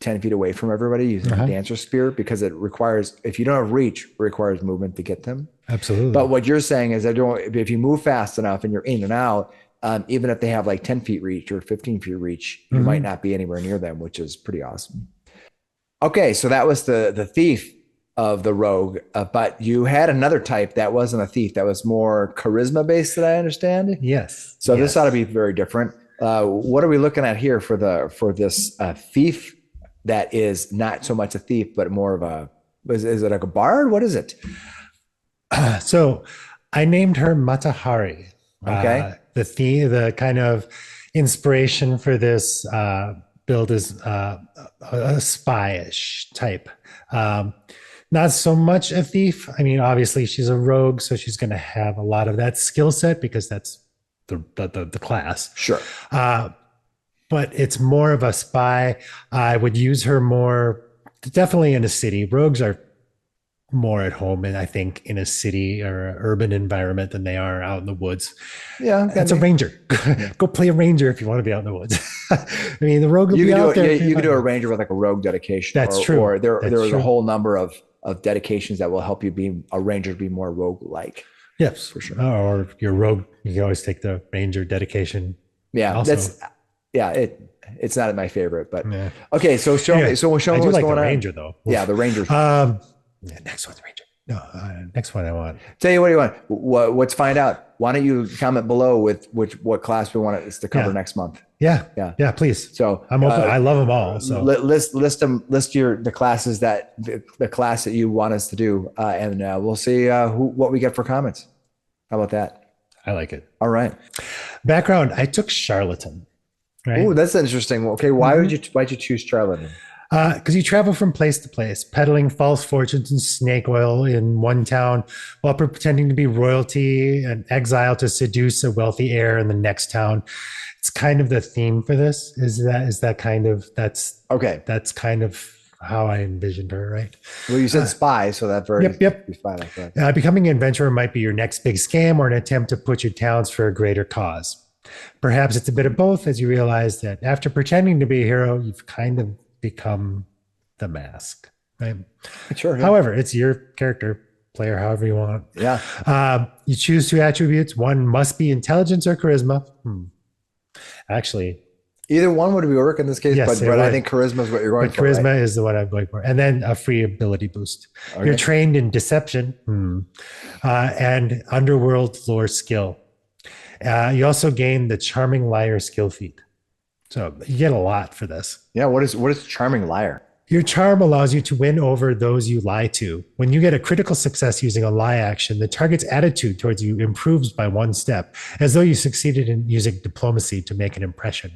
10 feet away from everybody using a dancer spear, because it requires, if you don't have reach, it requires movement to get them. Absolutely. But what you're saying is that if you move fast enough and you're in and out, even if they have like 10 feet reach or 15 feet reach, you might not be anywhere near them, which is pretty awesome. Okay, so that was the thief of the rogue, but you had another type that wasn't a thief, that was more charisma based, that I understand. Yes. So this ought to be very different. What are we looking at here for this thief that is not so much a thief, but more of a, is it like a bard? What is it? So I named her Matahari. Okay. The kind of inspiration for this build is a spy-ish type. Not so much a thief. I mean, obviously she's a rogue, so she's going to have a lot of that skill set because that's the class. Sure. But it's more of a spy. I would use her more, definitely in a city. Rogues are more at home, and I think in a city or an urban environment than they are out in the woods. Yeah, that's a ranger. Go play a ranger if you want to be out in the woods. I mean, the rogue will be out there. You can do a ranger with like a rogue dedication. That's true. Or there's a whole number of dedications that will help you be a ranger, be more rogue-like. Yes, for sure. Or your rogue, you can always take the ranger dedication. Yeah, also. It's not my favorite, but okay. So show me. So show me what's going on. Ranger though. Yeah, the ranger. Next one's ranger. No, next one I want. Tell you what you want. Let's find out. Why don't you comment below with what class we want us to cover next month? Yeah, please. So I'm open. I love them all. So list the classes the class that you want us to do, and we'll see what we get for comments. How about that? I like it. All right. Background: I took charlatan. Right? Oh, that's interesting. Okay, why'd you choose charlatan? Because you travel from place to place, peddling false fortunes and snake oil in one town, while pretending to be royalty and exile to seduce a wealthy heir in the next town. It's kind of the theme for this. That's okay. That's kind of how I envisioned her, right? Well, you said spy, so that very spy like that. Becoming an adventurer might be your next big scam or an attempt to put your talents for a greater cause. Perhaps it's a bit of both, as you realize that after pretending to be a hero, you've kind of become the mask, right? Sure. Yeah. However, it's your character, player however you want. Yeah. You choose two attributes. One must be intelligence or charisma. Actually, either one would work in this case, but I think charisma is what you're going for. Charisma right? is the one I'm going for. And then a free ability boost. Okay. You're trained in deception and underworld lore skill. You also gain the charming liar skill feat. So you get a lot for this. Yeah. What is charming liar? Your charm allows you to win over those you lie to. When you get a critical success using a lie action, the target's attitude towards you improves by one step, as though you succeeded in using diplomacy to make an impression.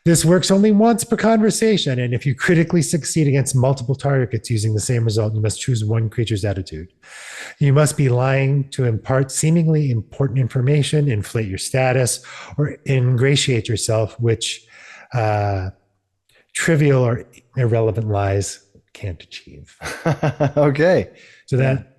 This works only once per conversation, and if you critically succeed against multiple targets using the same result, you must choose one creature's attitude. You must be lying to impart seemingly important information, inflate your status, or ingratiate yourself, which trivial or irrelevant lies can't achieve. Okay. So that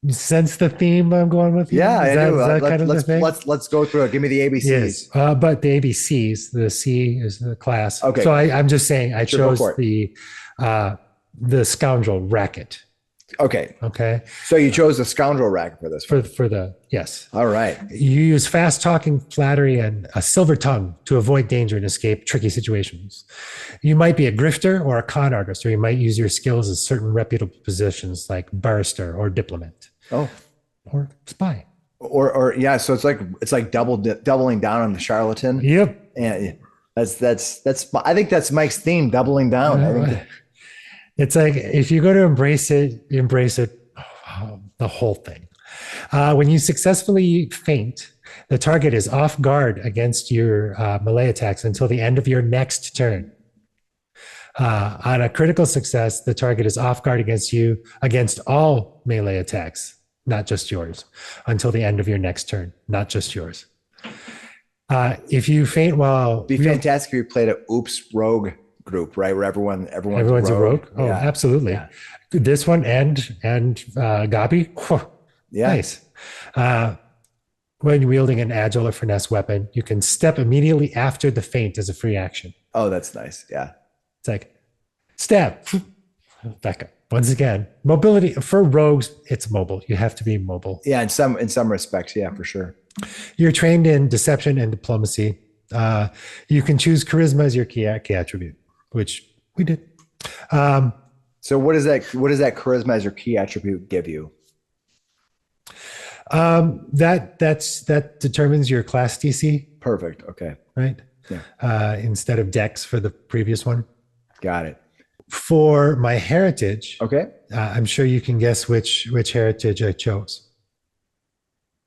you sense the theme I'm going with here? Yeah, Is I that, do. is that kind of the Let's thing? let's go through it. Give me the ABCs. Yes, but the ABCs, the C is the class. Okay. So I'm just saying I Sure, go chose for it. the Scoundrel Racket. Okay. Okay, So you chose the Scoundrel Racket for this one. for the yes. All right. You use fast talking, flattery, and a silver tongue to avoid danger and escape tricky situations. You might be a grifter or a con artist, or you might use your skills in certain reputable positions like barrister or diplomat Oh. or spy. Or yeah, so it's like doubling down on the charlatan. Yep. And that's I think that's Mike's theme, doubling down. I think It's like if you go to embrace it, the whole thing. When you successfully feint, the target is off guard against your melee attacks until the end of your next turn. On a critical success, the target is off guard against all melee attacks, not just yours, until the end of your next turn, not just yours. If you feint while it'd be fantastic if you played a oops rogue group, right? Where everyone's a rogue. Oh, yeah. absolutely. Yeah. This one and Gabi. Whew, Yeah. nice. When wielding an agile or finesse weapon, you can step immediately after the feint as a free action. Oh, that's nice. Yeah. It's like step, back up. Once again, mobility for rogues, it's mobile. You have to be mobile. Yeah, in some respects, yeah, for sure. You're trained in deception and diplomacy. You can choose charisma as your key attribute, which we did. So what does that charisma as your key attribute give you? That determines your class DC, Perfect. Okay. right? Yeah. Instead of Dex for the previous one. Got it. For my heritage, Okay. I'm sure you can guess which heritage I chose.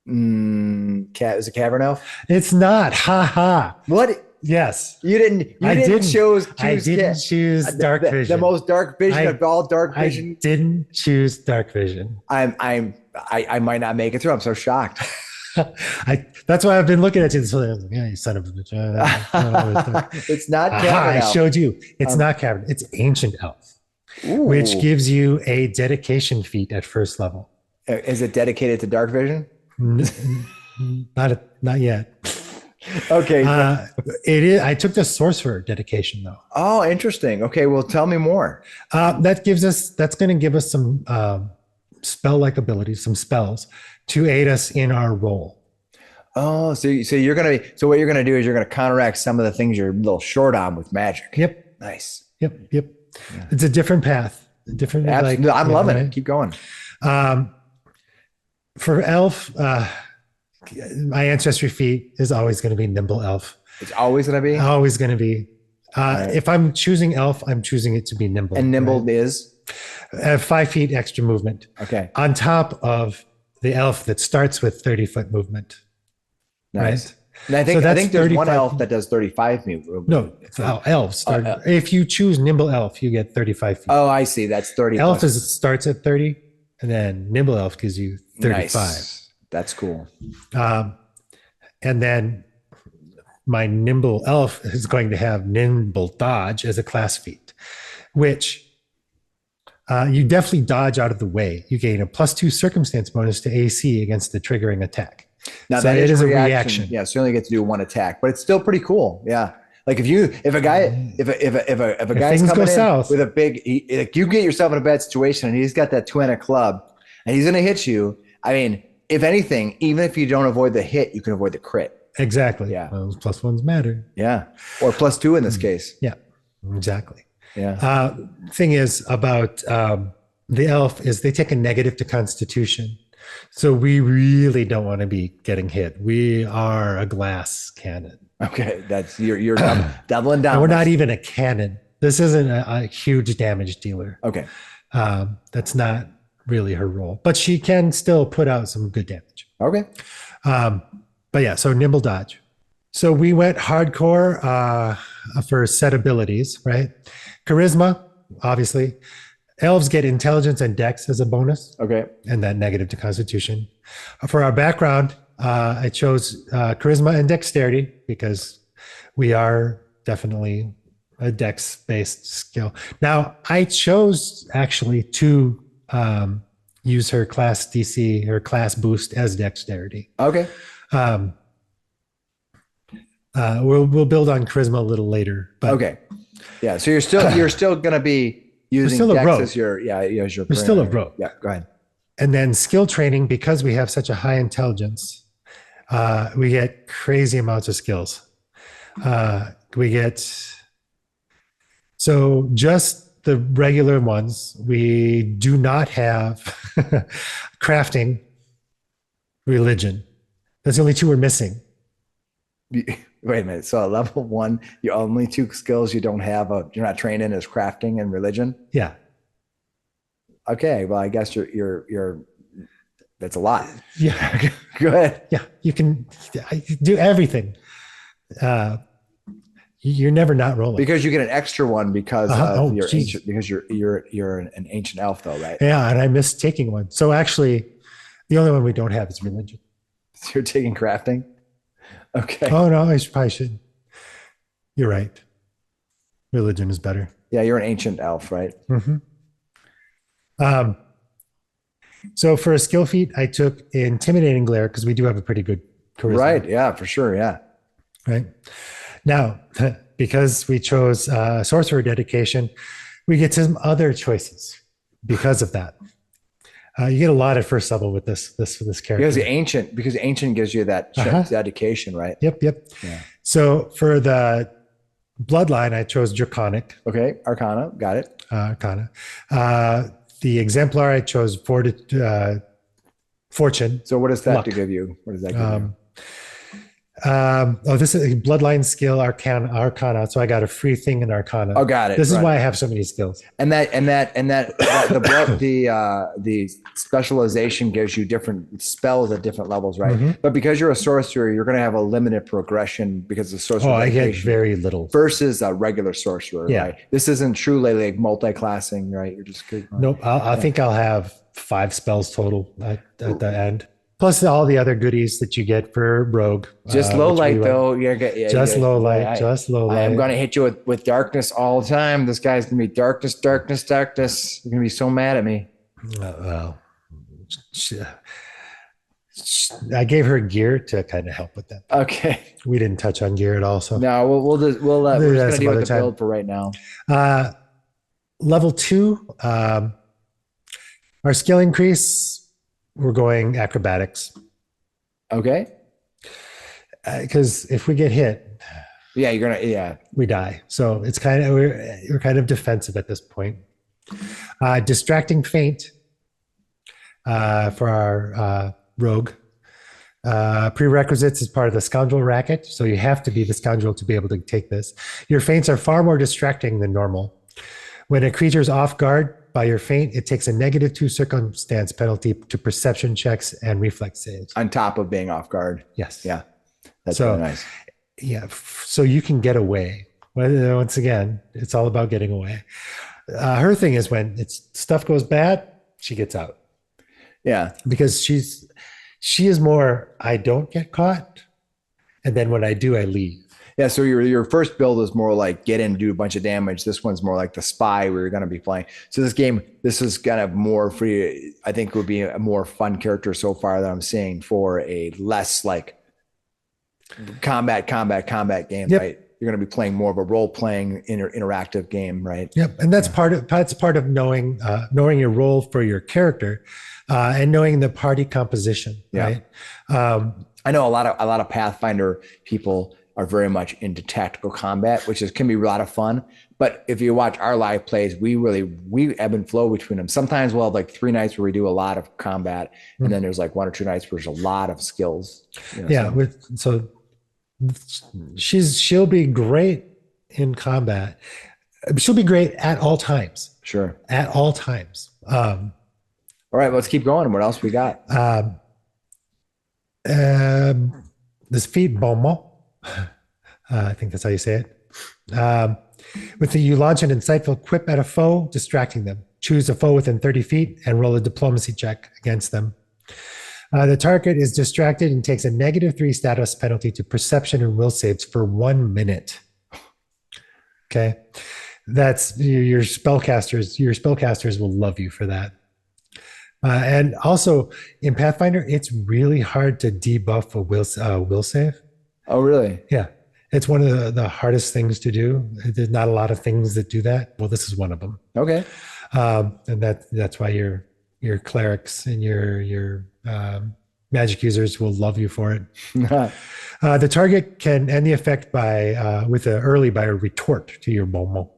Is it Cavern Elf? It's not. Ha ha. What? Yes. You didn't choose I didn't choose Dark Vision. The most dark vision of all dark vision. I didn't choose Dark Vision. I might not make it through. I'm so shocked. That's why I've been looking at you. Yeah, you son of a bitch. It's not Cavern I Elf. showed you. It's not Cavern. It's Ancient Elf, Ooh. which gives you a dedication feat at first level. Is it dedicated to dark vision? Not yet. Okay. It is. I took the sorcerer dedication though. Oh, interesting. Okay, well, tell me more. That's going to give us some spell-like abilities, some spells to aid us in our role. Oh, so you're gonna be. So what you're gonna do is you're gonna counteract some of the things you're a little short on with magic. Yep. Nice. Yep. It's a different path. I'm loving it. Keep going. For elf, my ancestry feat is always going to be nimble elf. It's always gonna be. Always going to be. Right. If I'm choosing elf, I'm choosing it to be nimble. And nimble right? is 5 feet extra movement. okay. On top of the elf that starts with 30-foot movement. Nice. Right? And I So think there's one 35 elf that does 35 movement. No, elves start. If you choose nimble elf, you get 35 feet. Oh, I see. That's 30. Elf plus. starts at 30, and then nimble elf gives you 35. Nice. That's cool. And then my nimble elf is going to have nimble dodge as a class feat, which you definitely dodge out of the way. You gain a +2 circumstance bonus to AC against the triggering attack. Now So that it is a a reaction. reaction. Yeah, so you only get to do one attack, but it's still pretty cool. Yeah. Like if a guy's things coming go in south. with a big, like you get yourself in a bad situation and he's got that two-handed club and he's going to hit you. I mean, if anything, even if you don't avoid the hit, you can avoid the crit. Exactly. Yeah. Those +1s matter. Yeah. Or +2 in this case. Yeah, exactly. Yeah. Thing is about the elf is they take a negative to constitution. So we really don't want to be getting hit. We are a glass cannon. Okay. That's you're doubling down. And we're not even a cannon. This isn't a huge damage dealer. Okay. That's not really her role, but she can still put out some good damage. Okay. But yeah, so nimble dodge. So we went hardcore for set abilities, right? Charisma, obviously. Elves get intelligence and dex as a bonus, Okay. and that negative to constitution. For our background, I chose charisma and dexterity because we are definitely a dex-based skill. Now, I chose actually to use her class DC, her class boost as dexterity. Okay. We'll build on charisma a little later, but Okay. Yeah. So you're still going to be using still a dex rogue. as your We're still a rogue. Yeah. Go ahead. And then skill training, because we have such a high intelligence, we get crazy amounts of skills. So just the regular ones. We do not have crafting, religion. That's the only two we're missing. Wait a minute. So at level 1, your only 2 skills you don't have, you're not trained in, is crafting and religion. Yeah. Okay. Well, I guess you're that's a lot. Yeah. Good. Yeah. You can do everything. You're never not rolling. Because you get an extra one because of your geez. ancient, because you're an ancient elf though, right? Yeah. And I missed taking one. So actually, the only one we don't have is religion. So you're taking crafting? Okay. Oh, no, I probably should. You're right. Religion is better. Yeah, you're an ancient elf, right? Mm-hmm. So for a skill feat, I took Intimidating Glare because we do have a pretty good charisma. Right. Yeah, for sure. Yeah. Right. Now, because we chose Sorcerer Dedication, we get some other choices because of that. You get a lot at first level with this character. Because ancient gives you that dedication, right? Yep. Yeah. So for the Bloodline, I chose Draconic. Okay. Arcana. Got it. Arcana. The Exemplar, I chose Fortune. So what does that Luck. give you? What does that give you? This is a Bloodline skill, Arcana. So I got a free thing in Arcana. Oh, got it. This is Right. why I have so many skills. And the specialization gives you different spells at different levels, right? Mm-hmm. But because you're a sorcerer, you're going to have a limited progression because of sorcerer. Oh, I get dedication very little. versus a regular sorcerer, Yeah. right? This isn't truly like multi-classing, right? You're just good. Nope. I think I'll have 5 spells total at the end. Plus all the other goodies that you get for Rogue. Just low which light we though. Just low light. Just low light. I'm going to hit you with darkness all the time. This guy's going to be darkness. You're going to be so mad at me. Well, I gave her gear to kind of help with that. Okay. We didn't touch on gear at all. So No, we're just going That's to deal some with the other build for right now. Level 2, our skill increase, we're going acrobatics. Okay. Because if we get hit, Yeah, we die. So it's kind of we're kind of defensive at this point. Distracting feint for our rogue. Prerequisites is part of the Scoundrel Racket, so you have to be the scoundrel to be able to take this. Your feints are far more distracting than normal. When a creature is off guard by your feint, it takes a -2 circumstance penalty to perception checks and reflex saves. On top of being off guard. Yes. Yeah. That's So- really nice. Yeah. So you can get away. Well, once again, it's all about getting away. Her thing is when stuff goes bad, she gets out Yeah. because she is more, I don't get caught. And then when I do, I leave. Yeah. So your first build is more like get in and do a bunch of damage. This one's more like the spy where you're going to be playing. So this is kind of more for you. I think it would be a more fun character so far that I'm seeing for a less like combat game, Yep. right? You're going to be playing more of a role-playing interactive game, right? Yep. And that's part of knowing your role for your character and knowing the party composition. Yeah. Right. I know a lot of Pathfinder people are very much into tactical combat, which can be a lot of fun. But if you watch our live plays, we ebb and flow between them. Sometimes we'll have like 3 nights where we do a lot of combat, and then there's like 1 or 2 nights where there's a lot of skills. Yeah. So she'll be great in combat. She'll be great at all times. Sure. At all times. All right, let's keep going. What else we got? This feat Beaumont. I think that's how you say it. With the you launch an insightful quip at a foe, distracting them. Choose a foe within 30 feet and roll a diplomacy check against them. The target is distracted and takes a -3 status penalty to perception and will saves for 1 minute. Okay. That's your spellcasters. Your spellcasters will love you for that. And also in Pathfinder, it's really hard to debuff a will save. Oh, really? Yeah. It's one of the hardest things to do. There's not a lot of things that do that. Well, this is one of them. Okay. And that's why your clerics and your magic users will love you for it. The target can end the effect by a retort to your momo.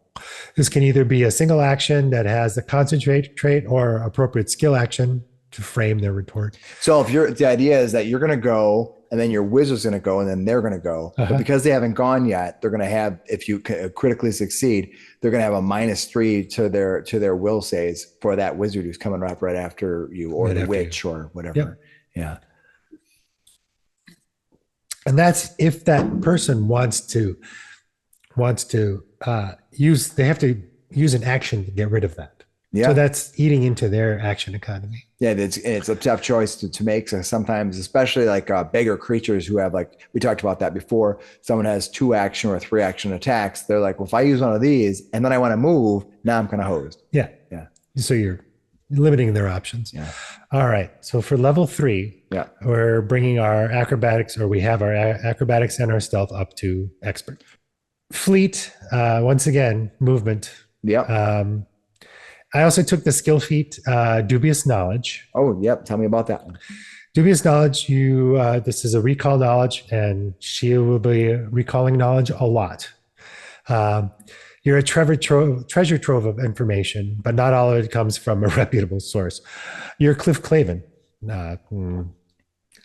This can either be a single action that has a concentrate trait or appropriate skill action to frame their retort. So if the idea is that you're going to go and then your wizard's going to go and then they're going to go, but because they haven't gone yet, they're going to have, if you critically succeed, they're going to have a -3 to their will saves for that wizard who's coming up right after you, or the witch or whatever. Yep. Yeah. And that's if that person wants to they have to use an action to get rid of that. Yeah. So that's eating into their action economy. Yeah, it's a tough choice to make. So sometimes, especially like beggar creatures who have, like we talked about that before, someone has 2 action or 3 action attacks. They're like, well, if I use one of these and then I want to move, now I'm kind of hosed. Yeah. Yeah. So you're limiting their options. Yeah. All right. So for level 3, Yeah, we're bringing our acrobatics, or we have our acrobatics and our stealth up to expert. Fleet, once again, movement. yeah. I also took the skill feat, dubious knowledge. Oh, yep. Tell me about that one. Dubious knowledge, this is a recall knowledge, and she will be recalling knowledge a lot. You're a treasure trove of information, but not all of it comes from a reputable source. You're Cliff Clavin.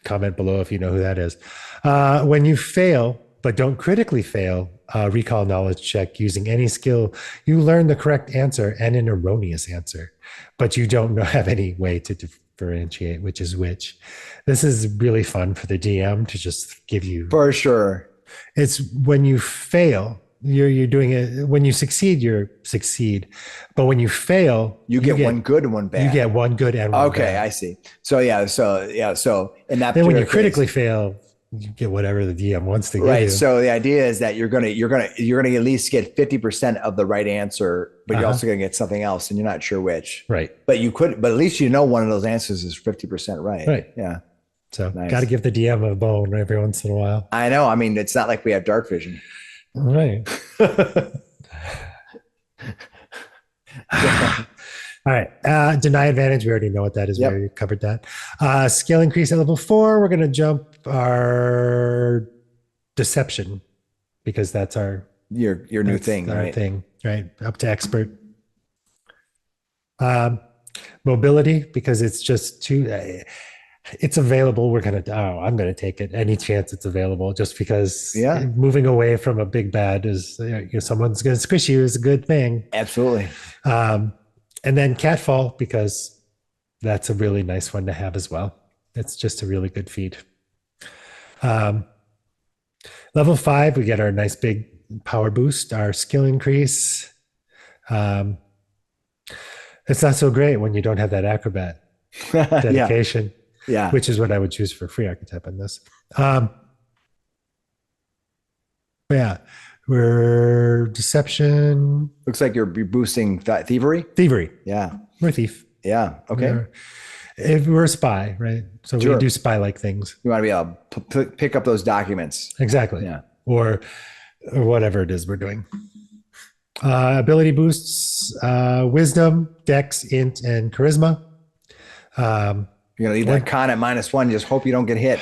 Comment below if you know who that is. When you fail, but don't critically fail, recall knowledge check using any skill, you learn the correct answer and an erroneous answer, but you don't have any way to differentiate which is which. This is really fun for the DM to just give you. For sure. It's when you fail, you're doing it. When you succeed, you succeed, but when you fail, You get one good and one bad. You get one good and one Okay, bad. I see. So so in that, Then when you particular critically case, fail, you get whatever the DM wants to give right. you. So the idea is that you're gonna at least get 50% of the right answer, but you're also gonna get something else, and you're not sure which. Right. But at least you know one of those answers is 50% right. Right. Yeah. So Nice. got to give the DM a bone every once in a while. I know. I mean, it's not like we have dark vision. Right. All right. Deny advantage. We already know what that is. Yep. We already covered that. Skill increase at level 4. We're going to jump our deception because that's our Your new thing, our right? thing, right? Up to expert. Mobility, because it's just too. It's available. I'm going to take it any chance it's available, just because moving away from a big bad is, someone's going to squish you is a good thing. Absolutely. And then catfall, because that's a really nice one to have as well. It's just a really good feat. Level 5, we get our nice big power boost, our skill increase. It's not so great when you don't have that acrobat dedication. Yeah. Which is what I would choose for free archetype in this. We're deception. Looks like you're boosting thievery. Thievery. Yeah. We're a thief. Yeah. Okay. We're a spy, right? So we do spy-like things. You want to be able to pick up those documents. Exactly. Yeah. Or whatever it is we're doing. Ability boosts, wisdom, dex, int, and charisma. You're going to leave that con at -1. Just hope you don't get hit.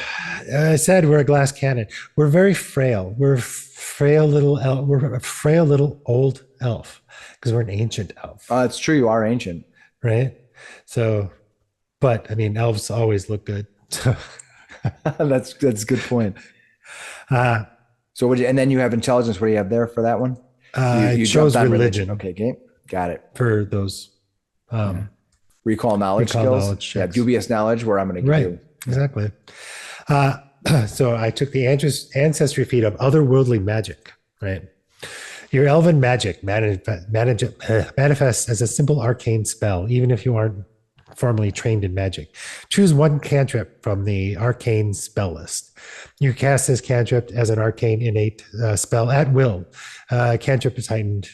I said we're a glass cannon. We're very frail. We're a frail little elf. We're a frail little old elf because we're an ancient elf. It's true. You are ancient. Right? So, but I mean, elves always look good. That's a good point. So and then you have intelligence. What do you have there for that one? You chose religion. Okay. Got it. For those. Recall knowledge skills. Yeah, dubious knowledge, where I'm going to give you. Exactly. So I took the ancestry feat of otherworldly magic, right? Your elven magic manifests as a simple arcane spell, even if you aren't formerly trained in magic. Choose one cantrip from the arcane spell list. You cast this cantrip as an arcane innate spell at will. Cantrip is heightened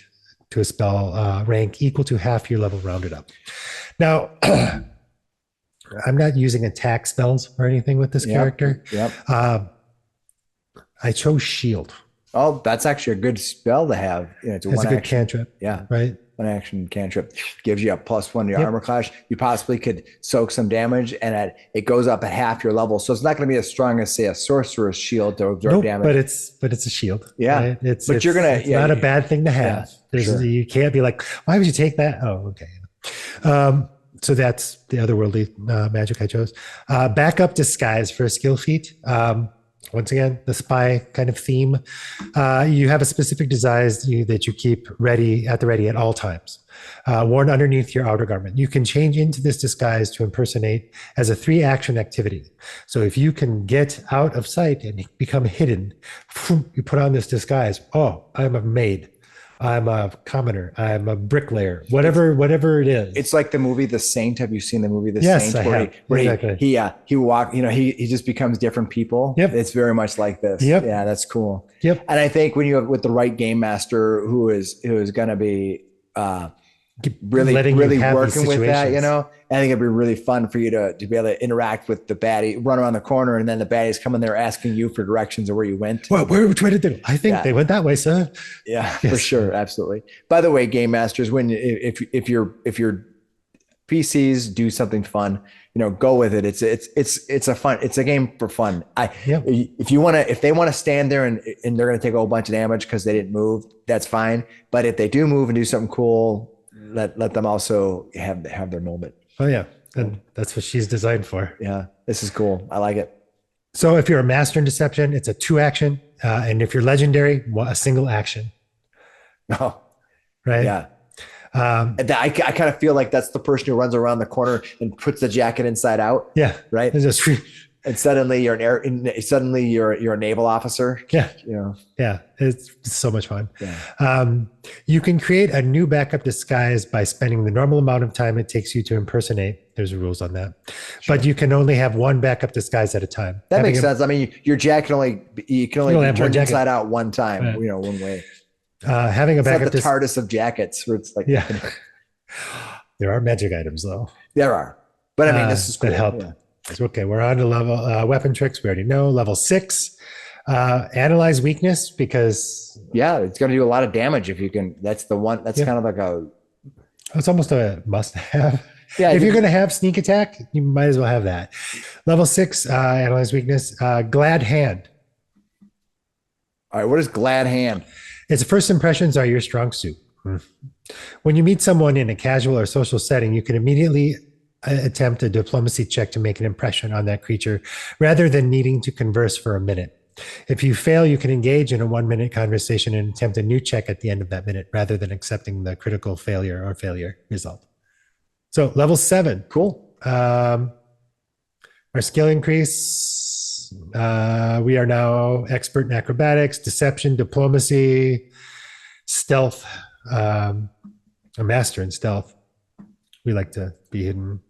to a spell rank equal to half your level rounded up. Now, I'm not using attack spells or anything with this character. Yep. I chose shield. Oh, that's actually a good spell to have. It's a It's one a good action. cantrip. Yeah. Right. One action cantrip gives you a +1 to your armor class. You possibly could soak some damage, and it goes up at half your level. So it's not going to be as strong as, say, a sorcerer's shield to absorb damage. But it's a shield. Yeah. Right? It's You're not a bad thing to have. sure. You can't be like, why would you take that? Oh, okay. So that's the otherworldly magic I chose. Backup disguise for a skill feat. Once again, the spy kind of theme. You have a specific disguise that you keep at the ready at all times, worn underneath your outer garment. You can change into this disguise to impersonate as a 3-action activity. So if you can get out of sight and become hidden, you put on this disguise. Oh, I'm a maid. I'm a commoner. I'm a bricklayer. Whatever it is. It's like the movie The Saint. Have you seen the movie The Yes, Saint? I have. Exactly. He just becomes different people. Yep. It's very much like this. Yep. Yeah, that's cool. Yep. And I think when you have with the right game master who is going to be really Letting you have working these with that, situations. I think it'd be really fun for you to be able to interact with the baddie, run around the corner, and then the baddies come in there asking you for directions of where you went. Which way did they go? I think they went that way, sir. Yeah, for sure, absolutely. By the way, game masters, if your PCs do something fun, go with it. It's a game for fun. If they want to stand there and they're going to take a whole bunch of damage because they didn't move, that's fine. But if they do move and do something cool, let them also have their moment. Oh yeah, and that's what she's designed for. Yeah, this is cool. I like it. So if you're a master in deception, it's a 2-action, and if you're legendary, a single action. Oh, right. Yeah. I kind of feel like that's the person who runs around the corner and puts the jacket inside out. Yeah. Right. It's just, and suddenly you're you're a naval officer. Yeah. Yeah. It's so much fun. Yeah. You can create a new backup disguise by spending the normal amount of time it takes you to impersonate. There's rules on that, but you can only have one backup disguise at a time. That makes sense. I mean, your jacket you can only be turned inside out one time. Right. One way. Having a backup the TARDIS of jackets, where it's like there are magic items though. There are, but I mean, this is cool. That help. Yeah. Okay, we're on to level weapon tricks. We already know level 6. Analyze weakness because it's going to do a lot of damage if you can. That's the one. That's kind of like it's almost a must-have. Yeah, if you're going to have sneak attack, you might as well have that. Level 6, analyze weakness. Glad hand. All right, what is glad hand? Its first impressions are your strong suit. When you meet someone in a casual or social setting, you can immediately attempt a diplomacy check to make an impression on that creature rather than needing to converse for a minute. If you fail, you can engage in a 1-minute conversation and attempt a new check at the end of that minute rather than accepting the critical failure result. So level 7. Cool. Our skill increase. We are now expert in acrobatics, deception, diplomacy, stealth. A master in stealth. We like to be hidden.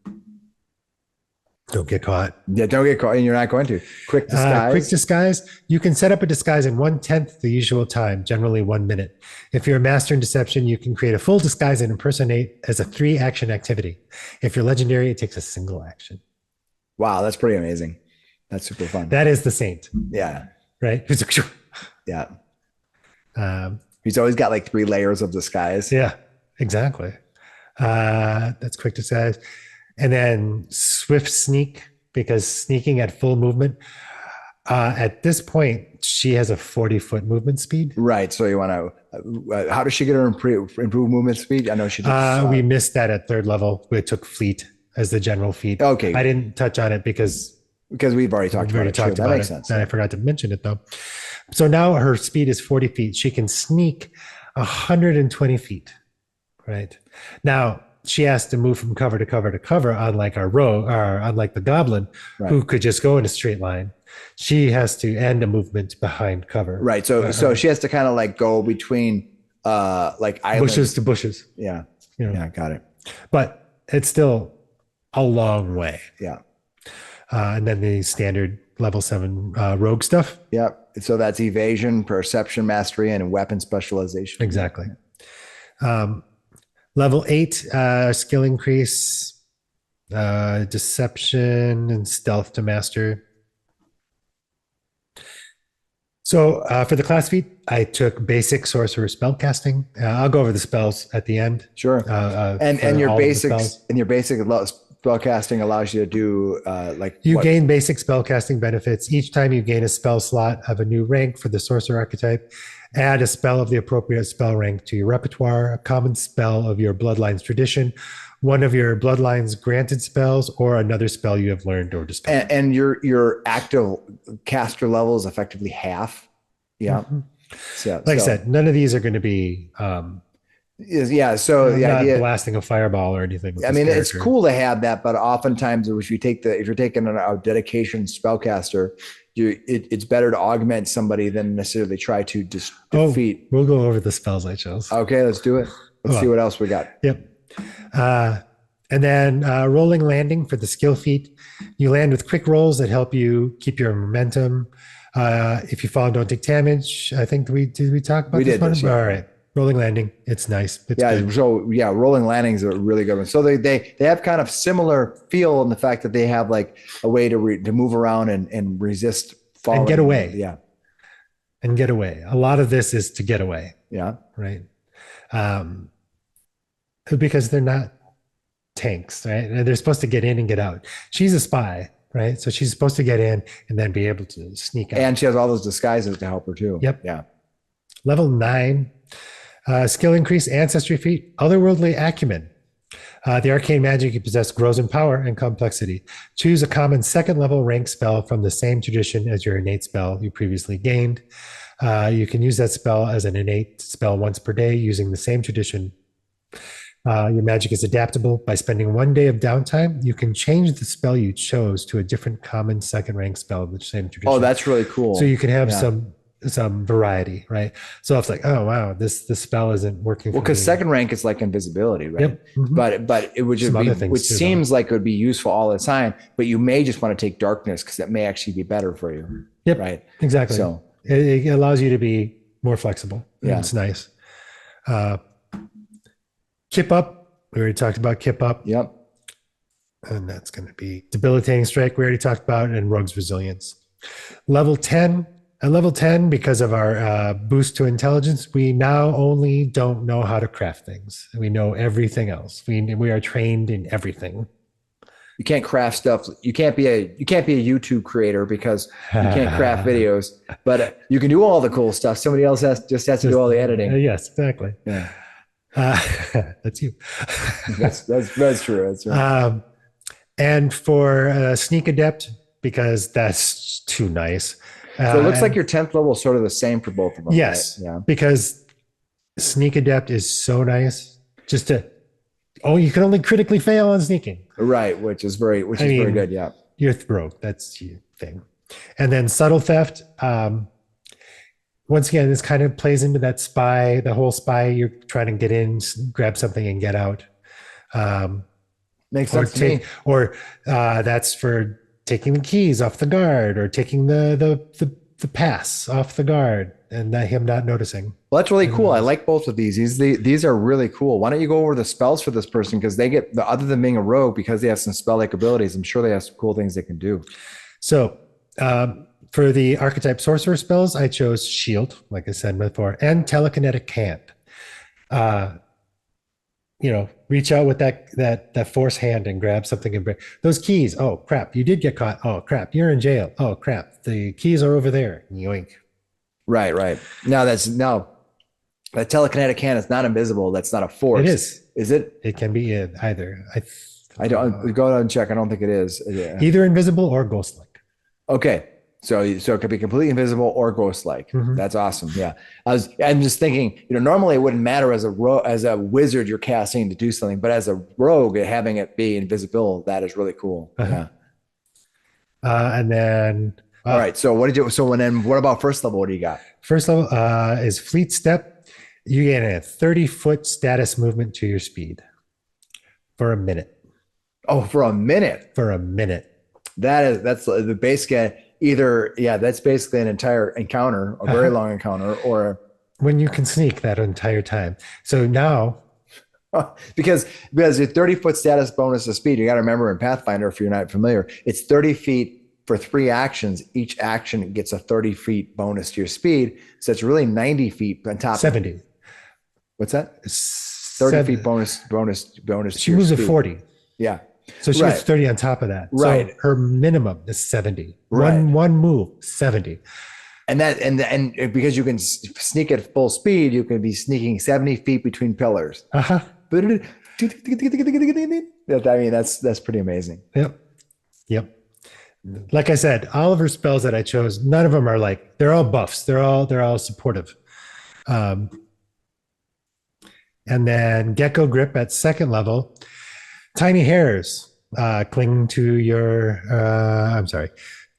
Don't get caught. Yeah, don't get caught, and you're not going to. Quick disguise. Quick disguise. You can set up a disguise in 1/10 the usual time, generally 1 minute. If you're a master in deception, you can create a full disguise and impersonate as a 3-action activity. If you're legendary, it takes a single action. Wow, that's pretty amazing. That's super fun. That is the saint. Yeah. Right? Yeah. He's always got like 3 layers of disguise. Yeah, exactly. That's quick disguise. And then swift sneak, because sneaking at full movement. At this point, she has a 40-foot movement speed. Right. So you want to, how does she get her improved movement speed? I know she did. We missed that at 3rd level. We took fleet as the general feat. Okay. I didn't touch on it because we've already talked about it. That makes sense. And I forgot to mention it though. So now her speed is 40 feet. She can sneak 120 feet. Right. Now she has to move from cover to cover to cover, unlike our rogue, or unlike the goblin, who could just go in a straight line. She has to end a movement behind cover. Right. So she has to kind of like go between like islands. Bushes to bushes. Yeah. Yeah. Got it. But it's still a long way. Yeah. And then the standard level 7 rogue stuff. Yeah. So that's evasion, perception, mastery, and weapon specialization. Exactly. Level 8 skill increase, deception and stealth to master. So for the class feat, I took basic sorcerer spellcasting. I'll go over the spells at the end. Sure. And for your all of the basics spells. and your basic spellcasting allows you to do You gain basic spellcasting benefits each time you gain a spell slot of a new rank for the sorcerer archetype. Add a spell of the appropriate spell rank to your repertoire, a common spell of your bloodline's tradition, one of your bloodline's granted spells, or another spell you have learned or discovered. and your active caster level is effectively half. Yeah. So, Like I said, none of these are going to be yeah. So the not idea, blasting a fireball or anything. with I this mean, it's character. cool to have that, but oftentimes if you're taking a dedication spellcaster, it's better to augment somebody than necessarily try to defeat. We'll go over the spells I chose. Okay, let's do it. Let's see what else we got. Yep. And then rolling landing for the skill feat. You land with quick rolls that help you keep your momentum. If you fall and don't take damage, I think did we talk about We this did one? this, yeah. All right. Rolling landing. It's nice. It's Yeah. good. So yeah, rolling landings are a really good one. So they have kind of similar feel in the fact that they have like a way to move around and resist falling And get away. Yeah. And get away. A lot of this is to get away, Yeah. right? Because they're not tanks, right? And they're supposed to get in and get out. She's a spy, right? So she's supposed to get in and then be able to sneak out. And she has all those disguises to help her too. Yep. Yeah. Level 9, skill increase, ancestry feat, otherworldly acumen. The arcane magic you possess grows in power and complexity. Choose a common second level rank spell from the same tradition as your innate spell you previously gained. You can use that spell as an innate spell once per day using the same tradition. Your magic is adaptable. By spending 1 day of downtime, you can change the spell you chose to a different common second rank spell of the same tradition. Oh, that's really cool. So you can have some variety, right? So if it's like, oh wow, this spell isn't working. Well, because second rank is like invisibility, right? Yep. Mm-hmm. But it would just Some be, other things which too, seems like it would be useful all the time. But you may just want to take darkness because that may actually be better for you. Yep. Right. Exactly. So it allows you to be more flexible. Yeah. It's nice. Kip up. We already talked about kip up. Yep. And that's going to be debilitating strike. We already talked about, and rogue's resilience. Level 10. At level 10, because of our boost to intelligence, we now only don't know how to craft things. We know everything else. We are trained in everything. You can't craft stuff. You can't be a YouTube creator because you can't craft videos. But you can do all the cool stuff. Somebody else has to do all the editing. Yes, exactly. Yeah. That's you. That's true. That's right. And for sneak adept, because that's too nice. So it looks like your 10th level is sort of the same for both of them. Yes. Right? Yeah. Because sneak adept is so nice. You can only critically fail on sneaking. Right. Which is very good. Yeah. You're rogue. That's your thing. And then subtle theft. Once again, this kind of plays into that spy, the whole spy, you're trying to get in, grab something and get out. Makes sense to me. Or that's for taking the keys off the guard or taking the pass off the guard and him not noticing. Well, that's really cool. I like both of these. These are really cool. Why don't you go over the spells for this person? Because they get other than being a rogue, because they have some spell-like abilities, I'm sure they have some cool things they can do. So for the archetype sorcerer spells, I chose shield, like I said before, and telekinetic hand. Reach out with that force hand and grab something and break those keys. Oh crap, you did get caught. Oh crap, you're in jail. Oh crap, the keys are over there. Yoink. Right. Now that telekinetic hand is not invisible. That's not a force. It is. Is it? It can be either. I don't go down and check. I don't think it is. Yeah. Either invisible or ghost-like. Okay. So it could be completely invisible or ghost-like. Mhm. That's awesome. Yeah. I'm just thinking, normally it wouldn't matter as a wizard you're casting to do something, but as a rogue, having it be invisible, that is really cool. Uh-huh. Yeah. And then All right. So what about first level? What do you got? first level is fleet step. You get a 30-foot status movement to your speed for a minute. Oh, for a minute. for a minute. That's the basic either. Yeah, that's basically an entire encounter, a very long encounter, or When you can sneak that entire time. So now, because your 30-foot status bonus of speed. You got to remember in Pathfinder, if you're not familiar, it's 30 feet for 3 actions. Each action gets a 30 feet bonus to your speed. So it's really 90 feet on top. 70. What's that? 30 feet bonus. She moves at 40. Yeah. So she gets 30 on top of that. Right. So her minimum is 70. Right. One move, 70. And because you can sneak at full speed, you can be sneaking 70 feet between pillars. Uh-huh. I mean, that's pretty amazing. Yep. Like I said, all of her spells that I chose, none of them are like, they're all buffs. They're all supportive. And then Gecko Grip at 2nd level. Tiny hairs cling to your,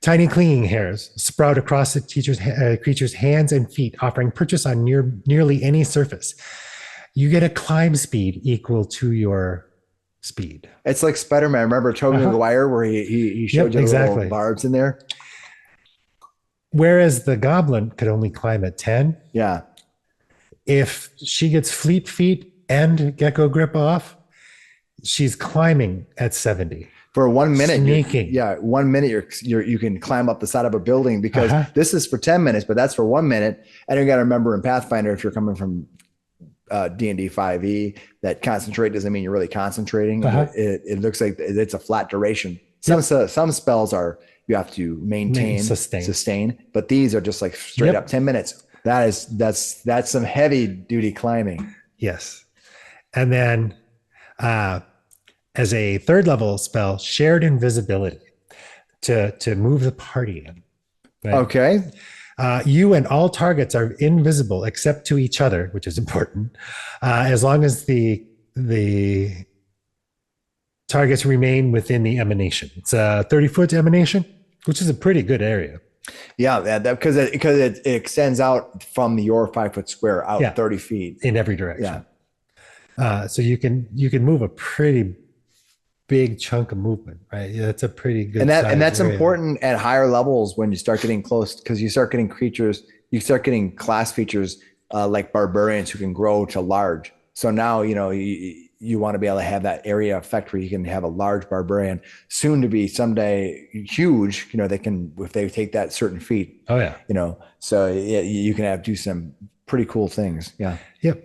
tiny clinging hairs sprout across the creature's hands and feet, offering purchase on nearly any surface. You get a climb speed equal to your speed. It's like Spider-Man. Remember Tobey Maguire where he showed you the little barbs in there? Whereas the goblin could only climb at 10. Yeah. If she gets fleet feet and Gecko Grip off, she's climbing at 70. For 1 minute, sneaking. 1 minute you can climb up the side of a building because this is for 10 minutes, but that's for 1 minute. And you got to remember in Pathfinder, if you're coming from D&D 5e, that concentrate doesn't mean you're really concentrating. It looks like it's a flat duration. Some spells are you have to maintain, sustain, but these are just like straight up 10 minutes. That's some heavy duty climbing. Yes. And then as a 3rd level spell, shared invisibility to move the party in. Right? Okay. You and all targets are invisible except to each other, which is important, as long as the targets remain within the emanation. It's a 30-foot emanation, which is a pretty good area. Yeah, because it extends out from your 5-foot square out 30 feet in every direction. Yeah. So you can move a pretty big chunk of movement, right? Yeah, that's a pretty good. And that's area. Important at higher levels when you start getting close, because you start getting class features like barbarians who can grow to large. So now you want to be able to have that area effect where you can have a large barbarian, soon to be someday huge. They can, if they take that certain feat. Oh yeah. So you can do some pretty cool things. Yeah. Yep.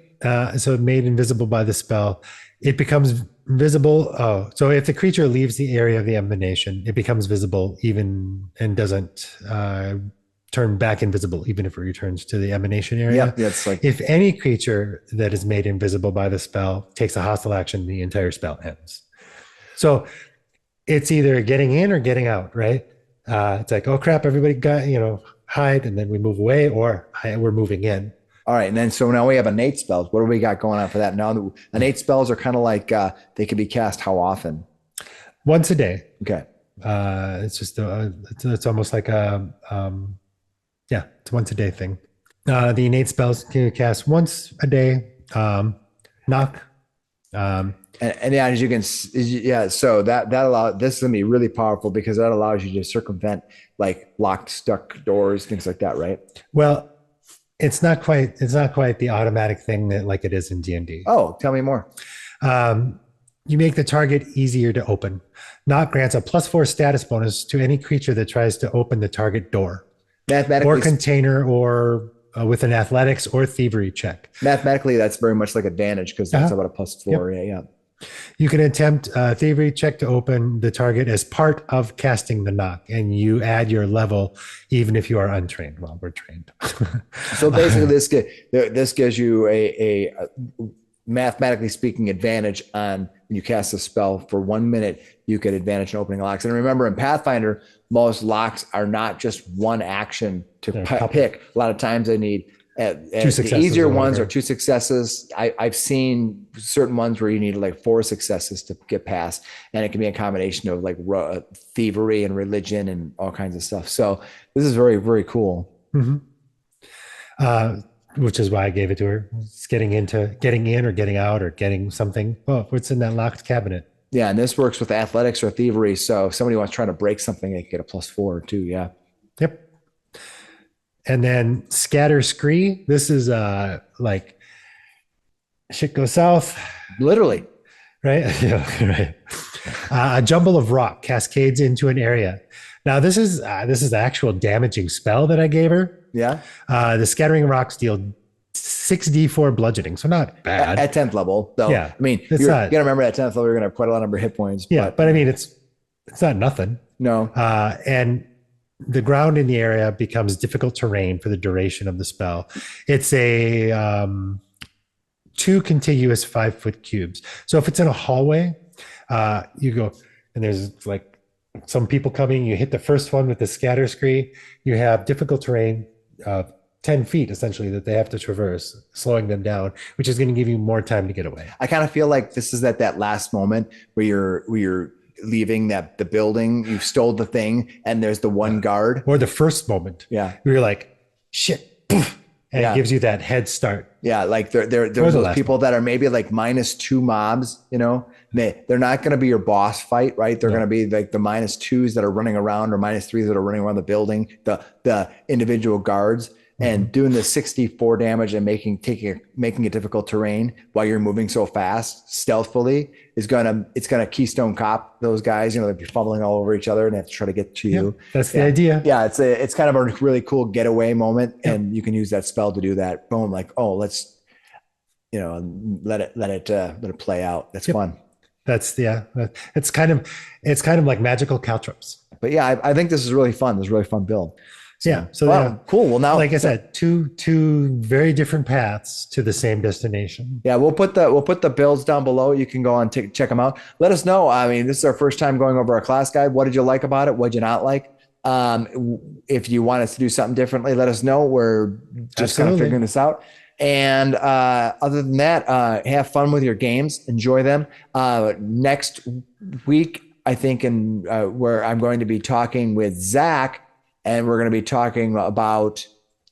So made invisible by the spell, it becomes visible. Oh, so if the creature leaves the area of the emanation, it becomes visible even and doesn't turn back invisible, even if it returns to the emanation area. Yeah, it's like if any creature that is made invisible by the spell takes a hostile action, the entire spell ends. So it's either getting in or getting out, right? It's like, oh crap, everybody got, hide, and then we move away, or we're moving in. All right, and then so now we have innate spells. What do we got going on for that? Now, innate spells are kind of like they can be cast how often? Once a day. Okay. It's just it's almost like it's a once a day thing. The innate spells can be cast once a day. Knock. And as you can, so that allows, this is gonna be really powerful because that allows you to circumvent like locked, stuck doors, things like that, right? Well, it's not quite the automatic thing that like it is in D&D. Oh, tell me more. You make the target easier to open. Knock grants a +4 status bonus to any creature that tries to open the target door, or container, or with an athletics or thievery check. Mathematically, that's very much like advantage because that's about a +4. Yep. Yeah. You can attempt a thievery check to open the target as part of casting the knock, and you add your level even if you are untrained. Well, we're trained. So basically, this gives you a mathematically speaking advantage on when you cast a spell for 1 minute. You get advantage in opening locks. And remember, in Pathfinder, most locks are not just one action to pick. A lot of times they need the easier ones are 2 successes. I've seen certain ones where you need like 4 successes to get past, and it can be a combination of like thievery and religion and all kinds of stuff. So this is very, very cool. Mm-hmm. Which is why I gave it to her. It's getting in or getting out or getting something. Oh, what's in that locked cabinet? Yeah, and this works with athletics or thievery. So if somebody wants to try to break something, they can get a +4 too. Yeah. Yep. And then scatter scree. This is like shit goes south, Literally. right? Yeah, right. A jumble of rock cascades into an area. Now this is the actual damaging spell that I gave her. Yeah. The scattering rocks deal 6d4 bludgeoning, so not bad. At 10th level, though. Yeah, I mean, it's you're not- gonna remember at 10th level, you're gonna have quite a lot of number of hit points. Yeah, but I mean it's not nothing. No. And the ground in the area becomes difficult terrain for the duration of the spell. It's a 2 contiguous 5-foot cubes. So if it's in a hallway, you go and there's like some people coming. You hit the first one with the scatter scree. You have difficult terrain, 10 feet essentially that they have to traverse, slowing them down, which is going to give you more time to get away. I kind of feel like this is at that last moment where you're leaving the building, you've stole the thing, and there's the one guard. Or the first moment. Yeah. Where you're like, shit. Poof, and Yeah. it gives you that head start. Yeah, like there's the those last people that are maybe like -2 mobs, you know. They're not going to be your boss fight, right? They're going to be like the -2s that are running around or -3s that are running around the building, the individual guards. And doing the 64 damage and making it difficult terrain while you're moving so fast stealthily it's gonna keystone cop those guys. You know, they'll be fumbling all over each other and have to try to get to you. That's the idea. Yeah, it's kind of a really cool getaway moment, and you can use that spell to do that. Boom, like, oh, let's, you know, let it play out. That's fun. It's kind of like magical caltrops. But yeah, I think this is really fun. This is a really fun build. So well, cool. Well, now, like I said, two very different paths to the same destination. Yeah, we'll put the builds down below. You can go on check them out. Let us know. I mean, this is our first time going over our class guide. What did you like about it? What did you not like? If you want us to do something differently, let us know. We're just kind of figuring this out. And other than that, have fun with your games. Enjoy them. Next week, I think, where I'm going to be talking with Zach. And we're going to be talking about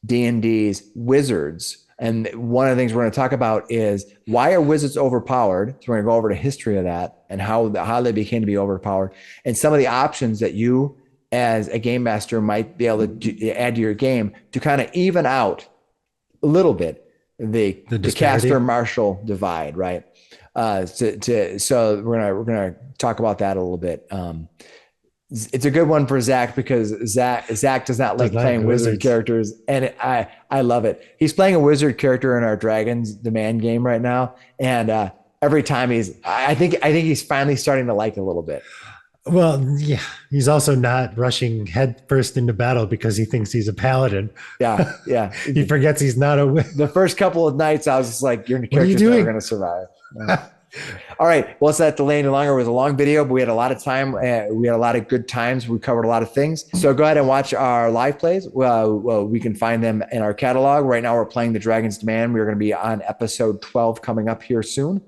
D&D's wizards. And one of the things we're going to talk about is why are wizards overpowered? So we're going to go over the history of that and how they became to be overpowered, and some of the options that you as a game master might be able to add to your game to kind of even out a little bit the caster martial divide, right? So we're gonna talk about that a little bit. It's a good one for Zach because Zach does not like playing wizard characters, and I love it. He's playing a wizard character in our Dragons Demand game right now, and every time I think he's finally starting to like it a little bit. Well, yeah, he's also not rushing head first into battle because he thinks he's a paladin. Yeah. He forgets he's not a. The first couple of nights, I was just like, "Your character's never going to survive." All right. Well, it's not delaying any longer. It was a long video, but we had a lot of time. We had a lot of good times. We covered a lot of things. So go ahead and watch our live plays. Well, we can find them in our catalog. Right now, we're playing the Dragon's Demand. We're going to be on episode 12 coming up here soon.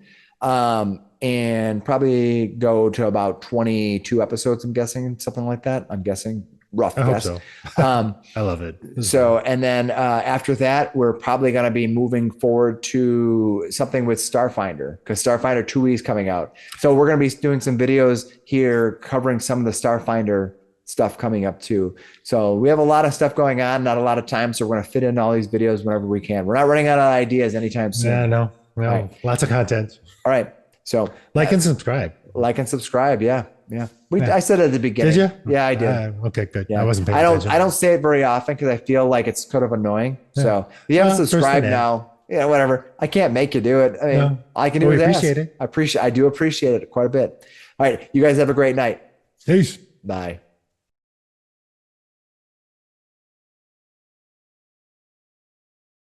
And probably go to about 22 episodes, I'm guessing, something like that. I'm guessing. Rough guess. I hope so. I love it. So, and then after that, we're probably going to be moving forward to something with Starfinder, because Starfinder 2E is coming out. So we're going to be doing some videos here covering some of the Starfinder stuff coming up too. So we have a lot of stuff going on, not a lot of time. So we're going to fit in all these videos whenever we can. We're not running out of ideas anytime soon. Yeah, no. Well, right. Lots of content. All right. So like and subscribe. Yeah. I said it at the beginning. Did you? Yeah, I did. Okay, good. Yeah. I wasn't paying attention. I don't say it very often because I feel like it's kind of annoying. Yeah. So if you haven't subscribed now, whatever. I can't make you do it. I mean, I can do it. Appreciate it. I do appreciate it quite a bit. All right. You guys have a great night. Peace. Bye.